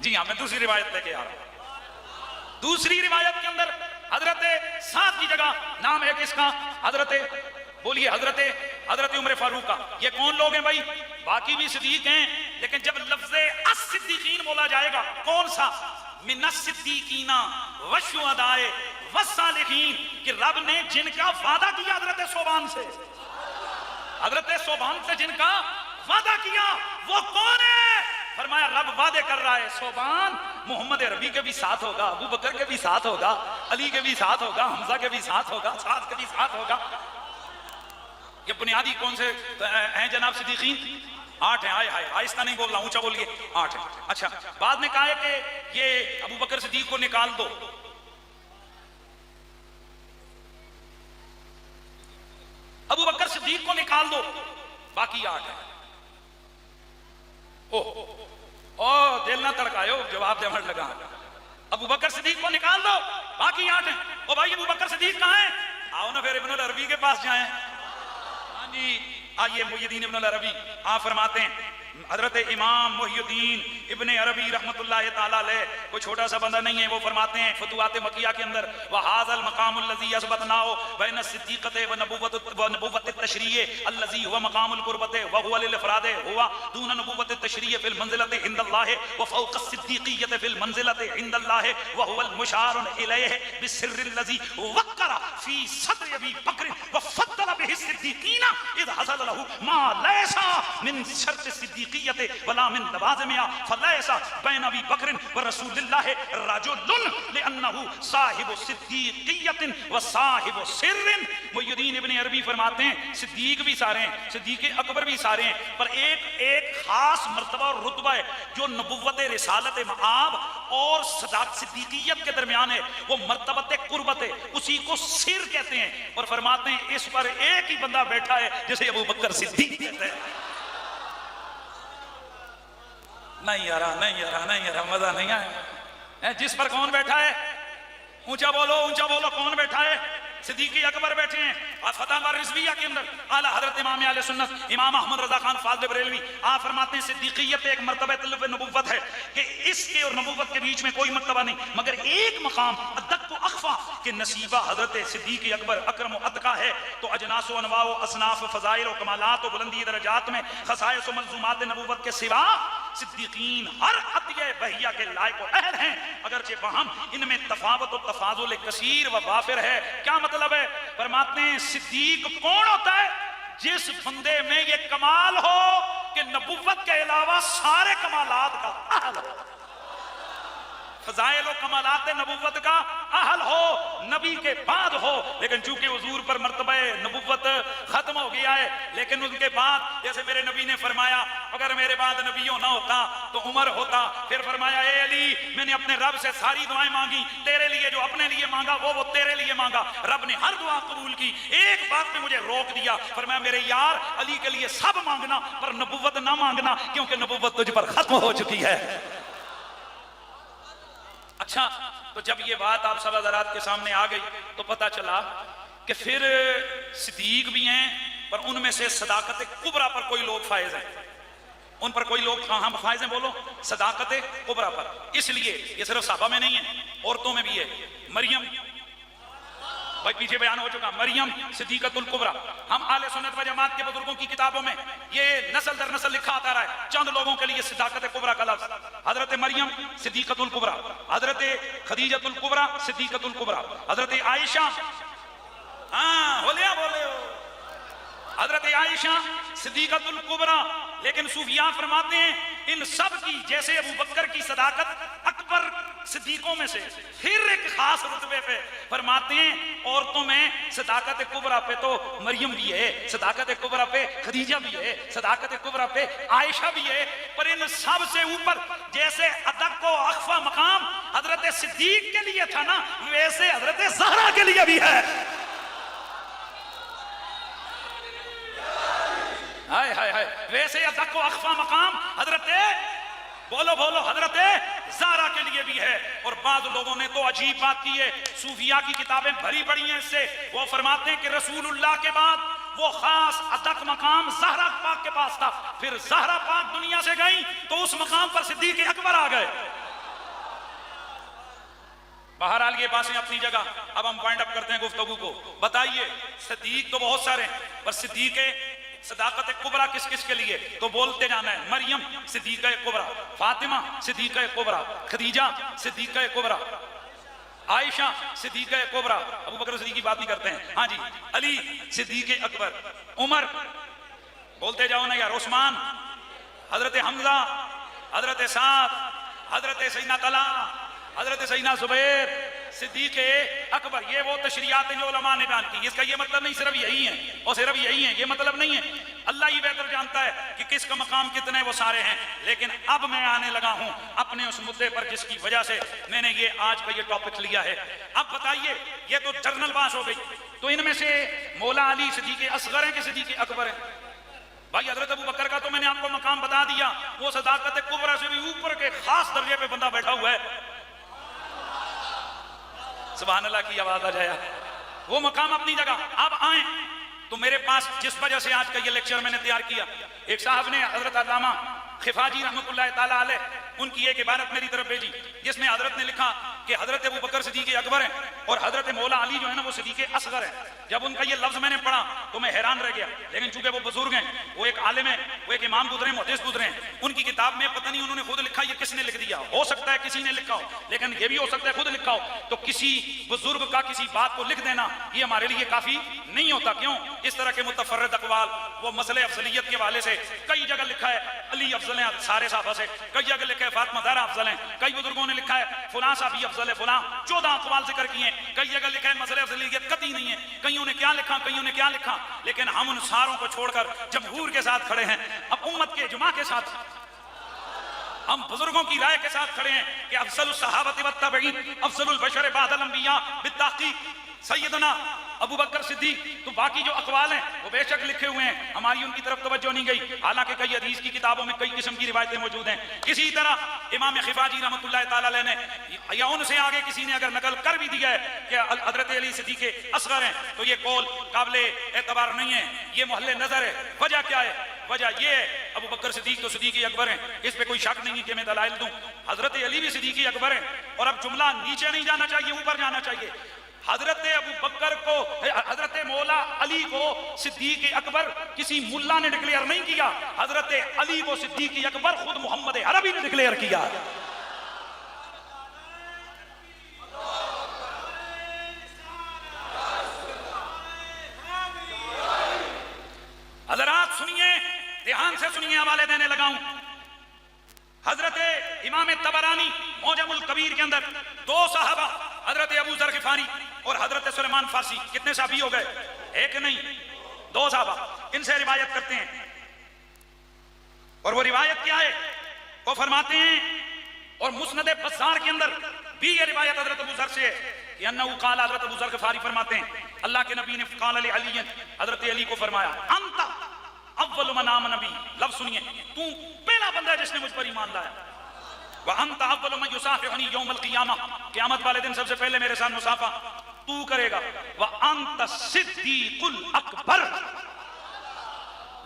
जी हाँ, मैं दूसरी रिवायत लेके आ रहा हूं। दूसरी रिवायत के अंदर हजरत साद की जगह नाम है किसका? हजरत, बोलिए, हजरत उमर फारूक का। ये कौन लोग हैं भाई? बाकी भी सिद्दीक हैं, लेकिन जब लफ्ज़ अस-सिद्दीकीन बोला जाएगा, कौन सा? मिनस-सिद्दीकीना वशुहदाए वस्सालिहीन, कि रब ने जिनका वादा किया हजरत सोबान से, हजरत सोबान से जिनका वादा किया वो कौन है? फरमाया रब वादे कर रहा है, सोबान मोहम्मद अरबी के भी साथ होगा, अबू बकर के भी साथ होगा, अली के भी साथ होगा, हमजा के भी साथ होगा, साद के भी साथ होगा। ये बुनियादी कौन से हैं जनाब सिद्दीकीन? 8 हैं। आए हाय, आहिस्ता नहीं बोलना, ऊंचा बोलिए। 8 हैं। अच्छा, बाद में कहा है कि ये अबू बकर सिद्दीक को निकाल दो, अबू बकर सिद्दीक को निकाल दो, बाकी 8 हैं। ओ दिल ना तड़कायो, जवाब दे मत लगा। अबू बकर सिद्दीक को निकाल दो, बाकी 8 हैं। ओ भाई, अबू बकर सिद्दीक कहां है? आओ ना फिर इब्नुल अरबी के पास जाएं। हाँ जी, आइए, मुहियुद्दीन इब्नुल अरबी आप फरमाते हैं, हजरत इमाम मुहियुद्दीन इब्ने अरबी रहमतुल्लाह ताला अलैह कोई छोटा सा बंदा नहीं है। वो फरमाते हैं फतुवात मकिया के अंदर, वहाज़ल मकामुल लज़ी यसबतनाओ बैन सिद्दीक़त व नबुव्वत तशरीय अल्लज़ी हुवा मकामुल कुर्बत व हुवा लिल इफ़राद हुवा दून नबुव्वत तशरीय फिल मंज़िलत इंदल्लाह व फ़ौक़ सिद्दीक़ियत फिल मंज़िलत इंदल्लाह व हुवल मुशारुन इलैहि बिस्सिर्रिल लज़ी वक़्क़रा फ़ी सद्रि अबी बकर व फ़द्दल बिहि सिद्दीक़ीना इज़ हसल लहू मा लैसा मिन शर्त सिद्दीक़ वला मिन लवाज़िमिहा फलैसा बैन अबी बकर व रसूलिल्लाह रजुलुन लिअन्नहु साहिबु सिद्दीक़ियतिन व साहिबु सिर्रिन। मुहियुद्दीन इब्ने अरबी फरमाते हैं सिद्दीक भी सारे हैं, सिद्दीक़ अकबर भी सारे हैं, पर एक खास मर्तबा और रुतबा है जो नबुव्वत रिसालत मआब और सदात सिद्दीक़ियत के दरमियान है, वो मर्तबत कुर्बत है, उसी को सिर कहते हैं। और फरमाते हैं इस पर एक ही बंदा बैठा है जिसे अबू बकर सिद्दीक कहते हैं। नहीं यारा, मजा नहीं आया। जिस पर कौन बैठा है? ऊंचा बोलो, कौन बैठा है? सिद्दीक़ अकबर बैठे हैं। और फतह रिज़विया के अंदर आला हज़रत इमाम अहले सुन्नत इमाम अहमद रज़ा खान फाज़िल बरेलवी आप फरमाते हैं सिद्दीक़ियत एक मर्तबा तलब नबुव्वत है कि इसके और नबुव्वत के बीच में कोई मर्तबा नहीं, मगर एक मकाम अदक व अख़फ़ा के नसीबा हज़रत सिद्दीक़ अकबर अकरम व अतका है। तो अजनास व अनवा व असनाफ फ़ज़ाइल व कमालात व बुलंदी दरजात में ख़साइस व मलज़ूमात नबुव्वत के सिवा सिद्दीकीन हर अतिये बहिया के लायक व अहल हैं, अगरचे वहम इनमें तफावत व तफाजुल कसीर व वाफिर है। क्या मतलब है? फरमाते हैं सिद्दीक कौन होता है? जिस बंदे में ये कमाल हो कि नबुव्वत के अलावा सारे कमालात का अहल हो, फज़ाइल व कमालात नबुव्वत का अहल हो, नबी के बाद हो। लेकिन चूंकि हुजूर पर मर्तबा नबुव्वत खत्म हो गया है, लेकिन उनके बाद जैसे मेरे नबी ने फरमाया अगर मेरे बाद नबियों ना होता तो उमर होता। फिर फरमाया ए अली, मैंने अपने रब से सारी दुआएं मांगी, तेरे लिए जो अपने लिए मांगा वो तेरे लिए मांगा, रब ने हर दुआ कबूल की। एक बात पे मुझे रोक दिया, फरमाया मेरे यार अली के लिए सब मांगना पर नबुव्वत ना मांगना, क्योंकि नबुव्वत तुझ पर खत्म हो चुकी है। अच्छा, तो जब ये बात आप सब हज़रात के सामने आ गई तो पता चला कि फिर सिद्दीक भी हैं, पर उनमें से सदाकत कुबरा पर कोई लोग फायज हैं। उन पर कोई लोग कहां फायदे बोलो सदाकत कुबरा पर, इसलिए ये सिर्फ साहबा में नहीं है, औरतों में भी है। मरियम, भाई पीछे बयान हो चुका, मरियम सिद्दीकतुल कुबरा। हम आले सुन्नत व जमात के बुजुर्गों की किताबों में ये नस्ल दर नस्ल लिखा आता रहा है। चंद लोगों के लिए सिद्दीकत कुबरा का लफ्ज, हजरत मरियम सिद्दीकतुल कुबरा, हजरत खदीजतुल कुबरा सिद्दीकतुल कुबरा, हजरत आयशा, हाँ बोले हजरत आयशा सिद्दीकतुल कुबरा। लेकिन सूफिया फरमाते हैं इन सब की, जैसे अबू बकर की सदाकत अकबर सिद्दीकों में से, फिर एक खास रुतबे पे फरमाते हैं औरतों में सदाकत कुबरा पे तो मरियम भी है, सदाकत कुबरा पे खदीजा भी है, सदाकत कुबरा पे आयशा भी है, पर इन सब से ऊपर जैसे अदक को अख्फा मकाम हजरत सिद्दीक के लिए था ना, वैसे हजरत ज़हरा के लिए भी है। हाय हाय हाय, वैसे अदक को अख्फा मकाम हजरत बोलो बोलो हजरत ज़हरा के लिए भी है। और बाद लोगों ने तो अजीब बात की है, सूफिया की किताबें भरी पड़ी हैं इससे। वो फरमाते हैं कि रसूलुल्लाह के बाद वो खास अदक मकाम ज़हरा पाक के पास था, फिर ज़हरा पाक दुनिया से गई तो उस मकाम पर सिद्दीक अकबर आ गए। बहरहाल ये बातें अपनी जगह। अब हम पॉइंट अप करते हैं गुफ्तगू को। बताइए सिद्दीक तो बहुत सारे, पर सिद्दीक सदाकत कुबरा किस किस के लिए, तो बोलते जाना है। मरियम सिद्दीक़ा कुबरा, फातिमा सिद्दीक़ा कुबरा, खदीजा सिद्दीक़ा कुबरा, आयशा सिद्दीक़ा कुबरा, अबू बकर सिद्दीक़ की बात नहीं करते हैं, हाँ जी, अली सिद्दीक़ अकबर, उमर, बोलते जाओ ना यार, उस्मान, हजरत हमजा, हजरत साद, हजरत सैयदना तला, हजरत सैयदना जुबैर सिद्दीक़ अकबर। ये वो तशरीयात जो उलमा ने बयान की। इसका ये मतलब नहीं सिर्फ यही है और सिर्फ यही है, ये मतलब नहीं है। अल्लाह ही बेहतर जानता है कि किसका मकाम कितने, वो सारे हैं। लेकिन अब मैं आने लगा हूं अपने उस मुद्दे पर जिसकी वजह से मैंने ये आज का ये टॉपिक लिया है। अब बताइए, ये तो जर्नल बात हो गई, तो इनमें से मौला अली सिद्दीक़ असगर है कि सिद्दीक़ अकबर है? भाई हजरत अबू बकर का तो मैंने आपको मकाम बता दिया, वो सदाकत कुबरा से भी ऊपर के खास दर्जे पे बंदा बैठा हुआ है। सुभान अल्लाह की आवाज आ जाए, वो मकाम अपनी जगह। अब आए तो मेरे पास जिस वजह से आज का ये लेक्चर मैंने तैयार किया, एक साहब ने हजरत अल्लामा खिफाजी रहमतुल्लाह ताला अलैह उनकी एक इबारत मेरी तरफ भेजी, जिसमें हजरत ने लिखा कि हजरत अबू बकर सिद्दीक़ अकबर है और हजरत मौला अली जो है ना वो सिद्दीक़ असगर है। जब उनका ये लफ्ज मैंने पढ़ा तो मैं हैरान रह गया। लेकिन चूंकि वो बुजुर्ग हैं, वो एक आलिम है, वो एक इमाम गुजरे, मुहद्दिस गुजरे हैं, उनकी किताब में पता नहीं उन्होंने खुद लिखा, ये किसने लिख दिया, हो सकता है किसी ने लिखा हो, लेकिन ये भी हो सकता है खुद लिखा हो। तो किसी बुजुर्ग का किसी बात को लिख देना ये हमारे लिए काफी नहीं होता। क्यों? इस तरह के मुतफर्रिद अक़वाल, वो मसले अफजलियत के वाले से कई जगह लिखा है अली अफजल है सारे साहबा से, कई जगह लिखा है फातिमा ज़हरा अफजल है, कई बुजुर्गों ने लिखा है फुलां साहबी अफजल है, फुलां 14 अक़वाल जिक्र किए, कई जगह लिखा है मसले अफजलियत कतई नहीं है, कईयों ने क्या लिखा, कईयों ने क्या लिखा। लेकिन हम उन सारों को छोड़कर जमहूर के साथ खड़े हैं, अब उम्मत के इजमा के साथ, हम बुजुर्गों की राय के साथ खड़े हैं कि अफजलुस सहाबती वत्ताबईन अफजलुल बशर बादल अंबिया बित्ताक़ीक़ सैयदना अबू बकर सिद्दीक। तो बाकी जो अक़वाल हैं वो बेशक लिखे हुए हैं, हमारी उनकी तरफ तवज्जो नहीं गई। हालांकि कई हदीस की किताबों में कई किस्म की रिवायतें मौजूद हैं। इसी तरह इमाम खिफाजी रहमतुल्लाह ताला अलैह ने या उनसे आगे किसी ने अगर नकल कर भी दिया है कि हजरत अली सिद्दीक़ असगर हैं, तो ये कौल काबिल एतबार नहीं है, ये मोहल्ले नजर है। वजह क्या है? वजह ये है अबू बकर सिद्दीक तो सिद्दीक़ अकबर हैं, इस पे कोई शक नहीं है कि मैं दलाइल दूं। हजरत अली भी सिद्दीक़ अकबर हैं। और अब जुमला नीचे नहीं जाना चाहिए, ऊपर जाना चाहिए। हजरत अबू बकर को, हजरत मौला अली को सिद्दीक़ अकबर किसी मुल्ला ने डिक्लेयर नहीं किया, हजरत अली को सिद्दीक़ अकबर खुद मोहम्मद अरबी ने डिक्लेयर किया। हजरात सुनिए, ध्यान से सुनिए, हवाले देने लगा हूं। हजरत इमाम तबरानी मौजमुल कबीर के अंदर दो साहबा, हजरत अबू ज़र ग़िफ़ारी और हजरत सुलेमान फारसी, कितने साहबी हो गए? एक नहीं, दो साहबा, इनसे रिवायत करते हैं। और वो रिवायत क्या है? वो फरमाते हैं, और मुस्नद बज़्ज़ार के अंदर भी ये रिवायत हजरत अबू ज़र से है कि अन्नहु क़ाल, हजरत अबू ज़र ग़िफ़ारी फरमाते हैं अल्लाह के नबी ने क़ाल अली, हजरत अली को फरमाया अंता अव्वल मन आमन बी। लफ्ज़ सुनिए, तू पहला बंदा है जिसने मुझ पर ईमान लाया। व अंता अव्वल मन युसाफ़िहुनी यौमल क़ियामा, क़यामत वाले दिन सबसे पहले मेरे साथ मुसाफ़ा तू करेगा। व अंत सिद्दीक़ुल अकबर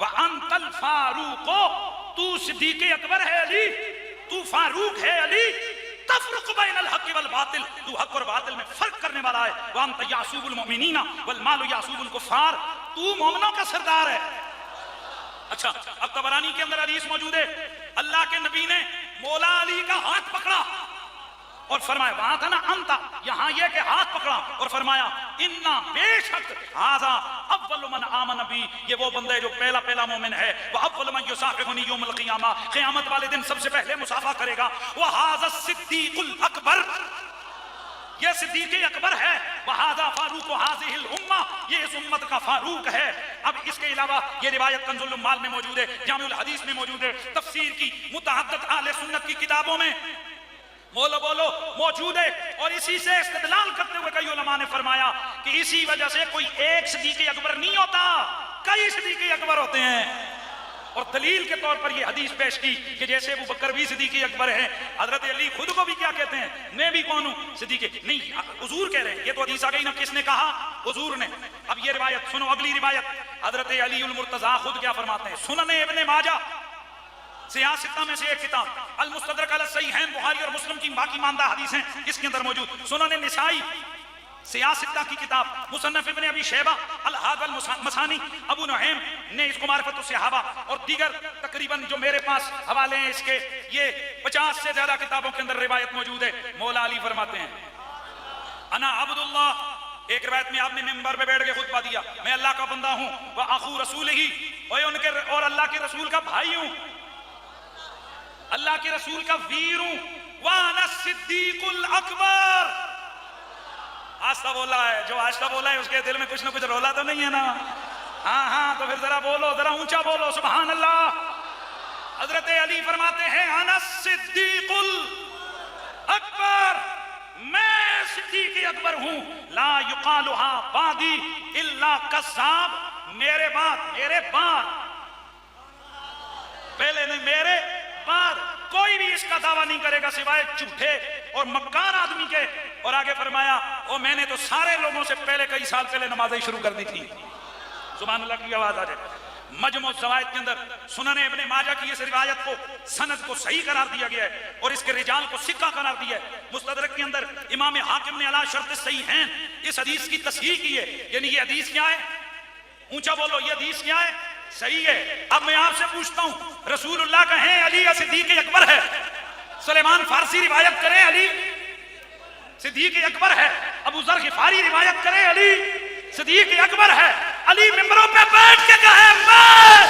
व अंतल फारूक़, तू सिद्दीक़ अकबर है अली, तू फारूक है अली, तफरुक बैनल हक़ वल बातिल, तू हक और बातिल में फर्क करने वाला है। व अंत यासूबुल मुमिनीना वल मालु यासूबुल कुफ़ार, तू मोमिनों का सरदार है। अच्छा, अब तबरानी के अंदर हदीस मौजूद है, अल्लाह के नबी ने मौला अली का हाथ पकड़ा और फरमाया, वहां था ना अंता, यहां ये के हाथ पकड़ा और फरमाया, इन्ना बेशक हाजा अव्वल मन आमन बी, ये वो बंदा है जो पहला पहला मोमिन है। वह अव्वल मन युसाफिहुनी यौमुल क़ियामा, क़यामत वाले दिन सबसे पहले मुसाफा करेगा। वह हाजा सिद्दीकुल अकबर, ये सिद्दीक़ अकबर है। वहादा फारूक हाज़िहिल उम्मा, ये इस उम्मत का फारूक है। अब इसके अलावा ये रिवायत कंजुल उम्माल में मौजूद है, जामुल हदीस में मौजूद है, तफसीर की मुतअद्दिद अहले सुन्नत की किताबों में बोलो बोलो मौजूद है। और इसी से इस्तेदलाल करते हुए कई उलमा ने फरमाया कि इसी वजह से कोई एक सिद्दीक़ अकबर नहीं होता, कई सिद्दीक़ अकबर होते हैं। और दलील के तौर पर ये हदीस पेश की कि जैसे अबू बकर भी सिद्दीक़ अकबर है, हजरत अली खुद को भी क्या कहते हैं, मैं भी कौन हूं, सिद्दीक़ नहीं, हुजूर कह रहे हैं। ये तो हदीस आ गई ना, किसने कहा, हुजूर ने। अब ये रिवायत सुनो, अगली रिवायत हजरत अली उल मुर्तज़ा खुद क्या फरमाते हैं, सुनन इब्न माजा सियासता में से एक किताब, अल मुस्तदरक अल सहीहैन, बुखारी और मुस्लिम की बाकी मानदा हदीसें इसके अंदर मौजूद, सुनन निसाई सियासता की किताब, मुसन्नफ इब्न अबी शैबा, अल हाद वल मसानी, अबू नुहैम ने इसको मारिफतुस सहाबा और दीगर तकरीबन जो मेरे पास हवाले हैं इसके, ये 50 से ज्यादा किताबों के अंदर रिवायत मौजूद है। मौला अली फरमाते हैं, अना अब्दुल्लाह, एक रिवायत में आपने मिंबर पे बैठ के खुतबा दिया, मैं अल्लाह का बंदा हूं, वह अखू रसूल ही, और अल्लाह के रसूल का भाई हूं, अल्लाह के रसूल का वीर हूं, वाना सिद्दीकुल अकबर। आस्था बोला है, जो आस्था बोला है उसके दिल में कुछ ना कुछ रोला तो नहीं है ना। हाँ हाँ, तो फिर जरा बोलो, जरा ऊंचा बोलो, सुभान अल्लाह। हजरत अली फरमाते हैं, आना सिद्दीकुल अकबर, मैं सिद्दीक़ अकबर हूं, ला युकालुहा बादी इल्ला कज़्ज़ाब, मेरे बाद पहले नहीं, मेरे बाद कोई भी इसका दावा नहीं करेगा सिवाय झूठे और मक्कार आदमी के। और आगे फरमाया, ओ मैंने तो सारे लोगों से पहले कई साल पहले नमाज़ें शुरू कर दी थी। सुभान अल्लाह की आवाज आ जाए। मजमू ज़वाइद के अंदर सुनन इब्न माजा की इस रिवायत को, सनद को सही करार दिया गया है और इसके रिजाल को सिक्का करार दिया है। मुस्तदरक के अंदर इमाम हाकिम ने अला शर्त सही हैं इस हदीस की तस्हीह की है। यानी ये हदीस क्या है, ऊंचा बोलो, ये हदीस क्या है, सही है। अब मैं आपसे पूछता हूं, रसूलुल्लाह कहें अली या सिद्दीक़ अकबर है? सुलेमान फारसी रिवायत करें अली सिद्दीक़ अकबर है, अबू ज़र गिफ़ारी रिवायत करें अली सिद्दीक़ अकबर है, अली मिंबरों पे बैठ के कहे मैं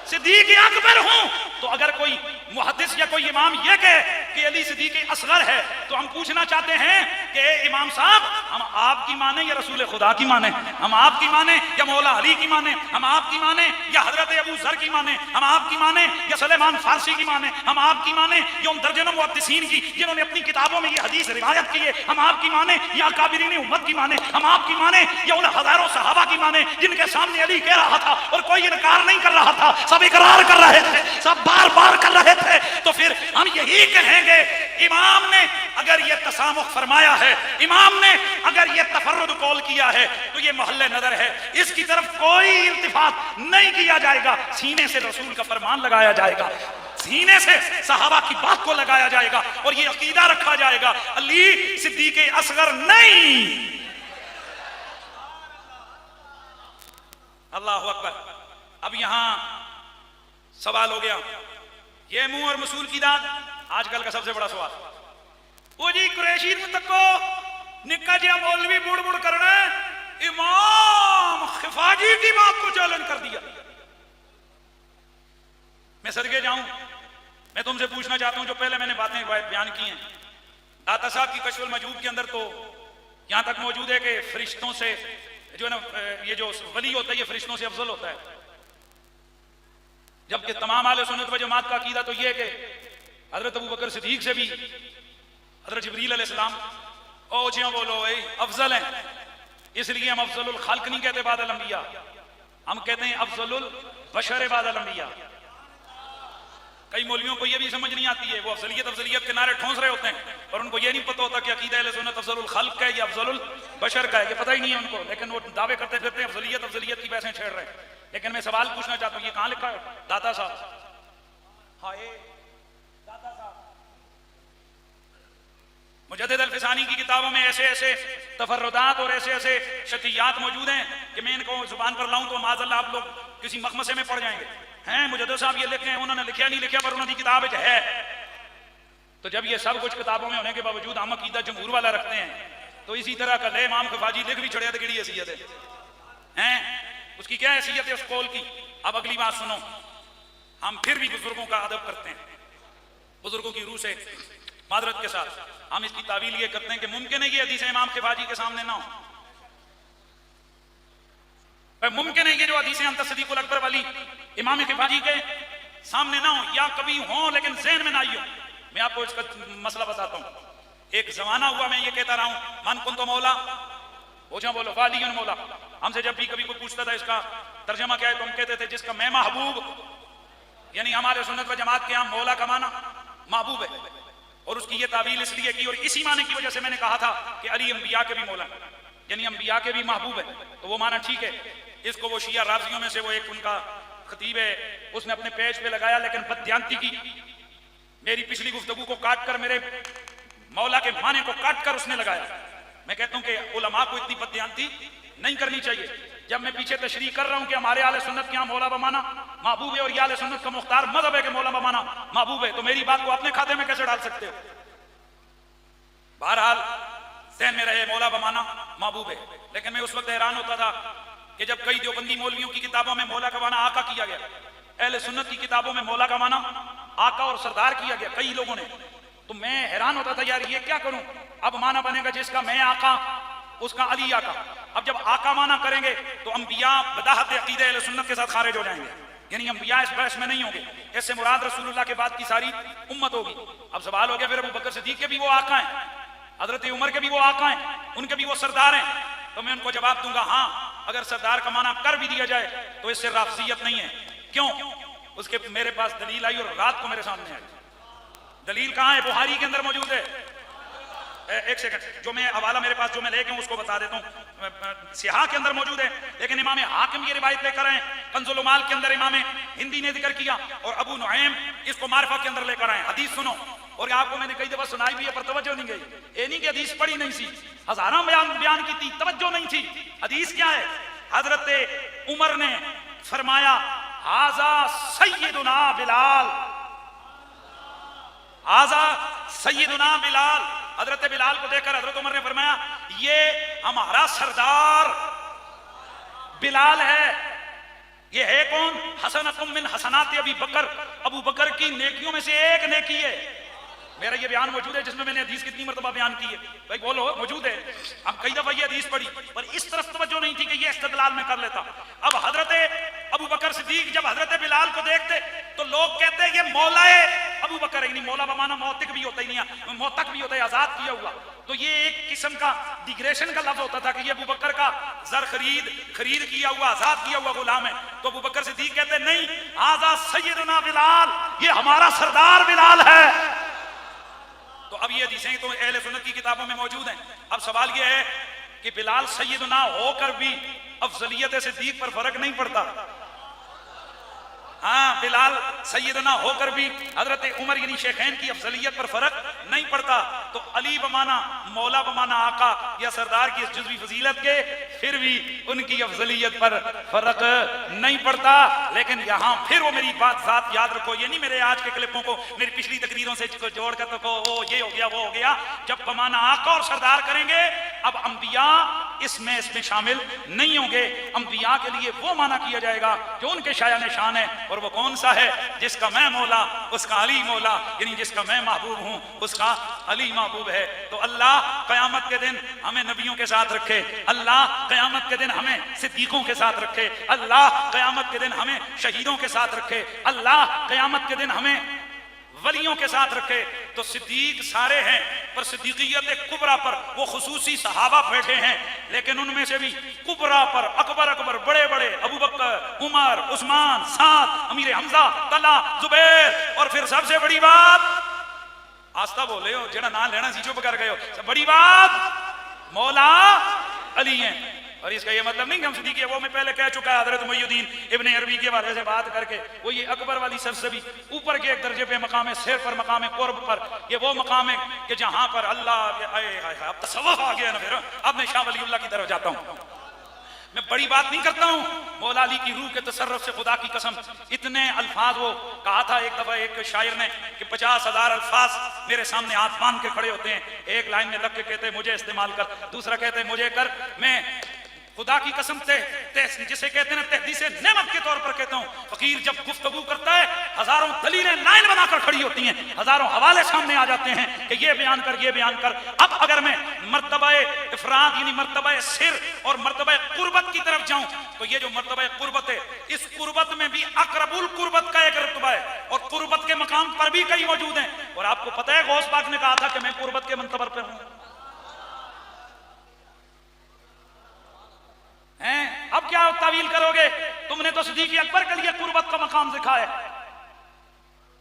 सिद्दीक़ अकबर हूं, तो अगर कोई मुहद्दिस या कोई इमाम ये कहे कि अली सिद्दीक़ असगर है, तो हम पूछना चाहते हैं कि इमाम साहब, हम आपकी माने या रसूल खुदा की माने, हम आपकी माने या मौला अली की माने, हम आपकी माने या हजरत अबू ज़र की माने, हम आपकी माने या सुलेमान फारसी की माने, हम आपकी माने या उन दर्जनों मुहद्दिसीन की जिन्होंने अपनी किताबों में ये हदीस रिवायत की है, हम आपकी माने या काबिरीन उम्मत की माने, हम आपकी माने या उन हजारों सहाबा की माने जिनके सामने अली कह रहा था और कोई इनकार नहीं कर रहा था, सब इकरार कर रहे थे, सब बार बार कर रहे थे। तो फिर हम यही कहेंगे, इमाम ने अगर ये तसामुह फरमाया है, इमाम ने अगर ये तफर्रुद कौल किया है, तो ये मोहल्ले नजर है, इसकी तरफ कोई इल्तिफात नहीं किया जाएगा। सीने से रसूल का फरमान लगाया जाएगा, सीने से सहाबा की बात को लगाया जाएगा और ये अकीदा रखा जाएगा, अली सिद्दीक़ असगर नहीं। अल्लाहु अकबर। अब यहां सवाल हो गया, ये मुंह और मसूल की दाद आजकल का सबसे बड़ा सवाल। वो जी कुरैशी तको निक्का जिया मौलवी बुड़ बुड़ करना, इमाम खिफाजी की बात को चैलेंज कर दिया। मैं सदके जाऊं, मैं तुमसे पूछना चाहता हूं, जो पहले मैंने बातें बयान की हैं, दाता साहब की कश्फुल मजूब के अंदर तो यहां तक मौजूद है कि फरिश्तों से जो है ना, ये जो वली होता है ये फरिश्तों से अफजल होता है, जबकि तमाम आले सुन्नत व जमात का अकीदा तो ये है कि हजरत अबू बकर सिद्दीक से भी हजरत जिब्रील अलैहिस्सलाम ओ जिया बोलो भाई अफजल हैं, इसलिए हम अफजलुल खल्क नहीं कहते बादल अंबिया, हम कहते हैं अफजलुल बशर बादल अंबिया। कई मौलवियों को यह भी समझ नहीं आती है, वो अफजलियत के नारे ठोंस रहे होते हैं और उनको यह नहीं पता होता कि अकीदा अहले सुन्नत अफजलुल खल्क का है या अफजलुल बशर का है, कि पता ही नहीं है उनको, लेकिन वो दावे करते फिरते हैं अफजलियत की पैसे छेड़ रहे हैं। लेकिन मैं सवाल पूछना चाहता हूं, ये कहां लिखा है दाता साहब? हाय दादा साहब, मुजद्दिद अल-फिसानी की किताबों में ऐसे ऐसे तफर्रुदात और ऐसे ऐसे शतियात मौजूद हैं कि मैं इनको जुबान पर लाऊं तो माज़अल्लाह आप लोग किसी मखमसे में पड़ जाएंगे। हैं मुजद्दिद साहब ये लिखे हैं, उन्होंने लिखा नहीं लिखा, पर उन्होंने किताब है। तो जब ये सब कुछ किताबों में होने के बावजूद हम अकीदा जमहूर वाला रखते हैं, तो इसी तरह कल इमाम खफाजी लिख भी छड़े तो केड़ी हैसियत है, उसकी क्या हैसियत है उस कौल की। अब अगली बात सुनो, हम फिर भी बुजुर्गों का अदब करते हैं, बुजुर्गों की रूह से मादरत के साथ हम इसकी तावील ये करते हैं कि मुमकिन है ये हदीस इमाम खफाजी के सामने ना हो, मुमकिन है ये जो हदीसें अंत सदीकुल अकबर वाली इमाम खफाजी के सामने ना हो, या कभी हो लेकिन ज़हन में ना आई हो। मैं आपको इसका मसला बताता हूं। एक जमाना हुआ, मैं ये कहता रहा हूं, मन कुन तो मौला पूछा बोलो वालियुन मौला। हमसे जब भी कभी कोई पूछता था इसका तर्जमा क्या है, तो हम कहते थे जिसका मैं महबूब, यानी हमारे सुन्नत व जमात के यहाँ मौला का माना महबूब है, और उसकी ये तावील इसलिए की और इसी माने की वजह से मैंने कहा था कि अली अंबिया के भी मौला, यानी अंबिया के भी महबूब है, तो वो माना ठीक है। इसको वो शिया राज़ियों में से वो एक उनका खतीब है, उसने अपने पेज पे लगाया, लेकिन बददियांती की मेरी पिछली गुफ्तगू को काट कर, मेरे मौला के माने को काट कर उसने लगाया। मैं कहता हूं कि उलमा को इतनी बददियांती नहीं करनी चाहिए। जब मैं पीछे तशरीह कर रहा हूं कि हमारे आले सुन्नत के यहाँ मौला बमाना महबूब है और ये आले सुन्नत का मुख्तार मजहब है कि मौला बमाना महबूब है, तो मेरी बात को अपने खाते में कैसे डाल सकते हो? बहरहाल ज़हन में रहे मौला बमाना महबूब है। लेकिन मैं उस वक्त हैरान होता था कि जब कई देवबंदी मौलवियों की किताबों में मौला का माना आका किया गया, अहले सुन्नत की किताबों में मौला का माना आका और सरदार किया गया कई लोगों ने, तो मैं हैरान होता था यार ये क्या करूं। अब माना बनेगा जिसका मैं आका उसका अली आका। अब जब आका माना करेंगे तो अंबिया बदाहत अकीदे अहले सुन्नत के साथ खारिज हो जाएंगे, यानी अंबिया इस बहस में नहीं होंगे। इससे मुराद रसूलुल्लाह के बाद की सारी उम्मत होगी। अब सवाल हो गया फिर अबू बकर सिद्दीक के भी वो आका हैं, हजरत उमर के भी वो आका हैं, उनके भी वो सरदार हैं, तो मैं उनको जवाब दूंगा हाँ, अगर सरदार का माना कर भी दिया जाए तो इससे राफजियत नहीं है। क्यों? उसके मेरे पास दलील आई और रात को मेरे सामने आई। दलील कहाँ है? बुखारी के अंदर मौजूद है। एक सेकंड, जो मैं हवाला मेरे पास जो मैं लेके हूं उसको बता देता हूं। सिहा के अंदर मौजूद है, लेकिन इमाम हाकिम ये रिवायत लेकर आए, कंजुल उमाल के अंदर इमाम हिंदी ने जिक्र किया, और अबू नुऐम इसको मारिफा के अंदर लेकर आए। हदीस सुनो, और आपको मैंने कई दफा सुनाई भी है पर तवज्जो नहीं गई। ये नहीं कि हदीस पढ़ी नहीं थी, हजारों बयान की थी, तवज्जो नहीं थी। हदीस क्या है? हजरत उमर ने फरमाया हाजा सय्यदुना बिलाल, हाजा सय्यदुना बिलाल। हजरत बिलाल को देखकर हजरत उमर ने फरमाया ये हमारा सरदार बिलाल है। ये है कौन? हसनतुम मिन हसनात अबी बकर, अबू बकर की नेकियों में से एक नेकी है। मेरा ये बयान मौजूद है जिसमें मैंने हदीस कितनी मरतबा बयान की है, भाई बोलो, मौजूद है। अब कई दफा ये हदीस पढ़ी पर इस तरफ तवज्जो नहीं थी कि ये इस्तिदलाल में कर लेता। अब हजरत अबू बकर सिद्दीक जब हजरत बिलाल को देखते तो लोग कहते ये मौलाए अबू बकर है, नहीं मौला बमाना मौतिक भी होता ही नहीं, मौतक भी होता है, आजाद किया हुआ। तो ये एक किस्म का डिग्रेशन का लफ्ज होता था कि ये अबू बकर का जर खरीद किया हुआ, आजाद किया हुआ गुलाम है। तो अबू बकर सिद्दीक कहते नहीं, आजा सय्यदुना बिलाल, ये हमारा सरदार बिलाल है। तो अब ये हदीसें तो अहले सुन्नत की किताबों में मौजूद हैं। अब सवाल ये है कि बिलाल सय्यदुना होकर भी अफजलियत सिद्दीक पर फर्क नहीं पड़ता। हाँ, बिलाल सय्यदना होकर भी हजरत उमर यानी शेखैन की अफजलियत पर फर्क नहीं पड़ता। तो अली बमाना मौला बमाना आका या सरदार की इस जुज़वी फजीलत के फिर भी उनकी अफजलियत पर फर्क नहीं पड़ता। लेकिन यहाँ फिर वो मेरी बात ज़ात याद रखो, ये नहीं मेरे आज के क्लिपों को मेरी पिछली तकरीरों से जोड़ कर तो वो ये हो गया वो हो गया। जब बमाना आका और सरदार करेंगे अब अंबिया इसमें शामिल नहीं होंगे। अंबिया के लिए वो माना किया जाएगा जो उनके शायान शान है, और वो कौन सा है? जिसका मैं मौला उसका अली मौला, यानी जिसका मैं महबूब हूं उसका अली महबूब है। तो अल्लाह क़यामत के दिन हमें नबियों के साथ रखे, अल्लाह क़यामत के दिन हमें सिद्दीकों के साथ रखे, अल्लाह क़यामत के दिन हमें शहीदों के साथ रखे, अल्लाह क़यामत के दिन हमें वलियों के साथ रखे। तो सिद्दीक सारे हैं पर सिद्दीकियत कुबरा पर वो खुसूसी सहाबा बैठे हैं, लेकिन उनमें से भी कुबरा पर अकबर बड़े बड़े अबू बकर, उमर, उस्मान, साद, अमीर हमजा, तला, जुबैर, और फिर सबसे बड़ी बात, आस्था बोले हो जेड़ा ना लेना सी चुप कर गए हो, बड़ी बात मौला अली हैं। और इसका ये मतलब नहीं कि हम सिद्दीकी, वो मैं पहले कह चुका है हजरत मुइयुद्दीन इब्ने अरबी के बारे से बात करके, वो ये अकबर वाली सरसबी ऊपर के एक दर्जे पे मकाम है सिर पर, मकाम कुर्ब पर, ये वो मकाम है कि जहां पर अल्लाह, अब तसव्वुफ आ गया ना, फिर अब मैं शाह वलीउल्लाह की तरफ जाता हूं। मैं बड़ी बात नहीं करता हूं, मौला अली की रूह के तसर्रुफ से खुदा की कसम इतने अल्फाज, वो कहा था एक दफा एक शायर ने कि 50,000 अल्फाज मेरे सामने हाथ बांध के खड़े होते हैं, एक लाइन में लग के कहते हैं मुझे इस्तेमाल कर, दूसरा कहते हैं मुझे कर, मैं खुदा की कसम से जिसे कहते हैं ना तहदीसे नेमत के तौर पर कहता हूं, फकीर जब गुफ्तगू करता है हजारों दलीलें लाइन बनाकर खड़ी होती हैं, हजारों हवाले सामने आ जाते हैं कि ये बयान कर, ये बयान कर। अब अगर मैं मर्तबा इफराद यानी मर्तबा सिर और मर्तबा कुर्बत की तरफ जाऊं, तो ये जो मर्तबा कुर्बत है, इस कुर्बत में भी अकरबुल कुर्बत का एक रुतबा है और कुर्बत के मकाम पर भी कई मौजूद हैं। और आपको पता है गौस पाक ने कहा था कि मैं कुर्बत के मंतबर पे हूं। अब क्या तावील करोगे? तुमने तो सिद्दीक़ अकबर के लिए कुर्बत का मकाम दिखा है।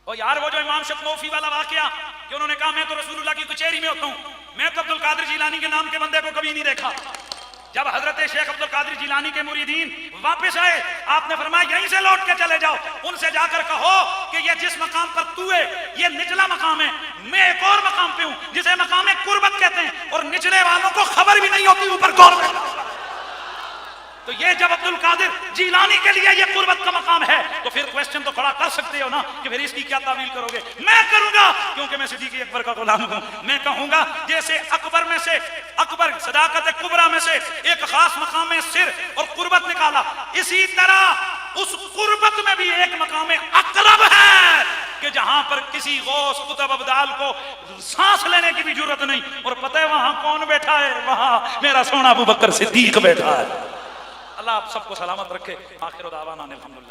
और यार वो जो इमाम शतनोफी वाला वाकया कि उन्होंने कहा मैं तो रसूलुल्लाह की कचहरी में होता हूं, मैं तो अब्दुल कादिर जिलानी के नाम के बंदे को कभी नहीं देखा। जब हजरत शेख अब्दुल कादिर जिलानी के मुरीदीन वापस आए, आपने फरमाया यहीं से लौट के चले जाओ, उनसे जाकर कहो कि ये जिस मकाम पर तू है ये निचला मकाम है, मैं एक और मकाम पे हूं जिसे मकाम कुर्बत कहते हैं, और निचले वालों को खबर भी नहीं होती ऊपर कौन बैठा। तो ये जब अब्दुल कादिर जिलानी के लिए ये कुर्बत का मकाम है, तो फिर क्वेश्चन तो खड़ा कर सकते हो ना कि फिर इसकी क्या तावील करोगे? मैं करूंगा क्योंकि मैं सिद्दीक़ अकबर का गुलाम हूं। मैं कहूंगा जैसे अकबर में से, अकबर सदाकत कुबरा में से एक खास मकाम में सिर और कुर्बत निकाला, इसी तरह उस कुर्बत में भी एक मकाम अकरब है कि जहां पर किसी गौस कुतुब अब्दाल को सांस लेने की भी जरूरत नहीं। और पता है वहां कौन बैठा है? वहां मेरा सोना अबू बकर सिद्दीक बैठा है। अल्लाह आप सबको सलामत रखे। आखिर दावाना अल्हम्दुलिल्लाह।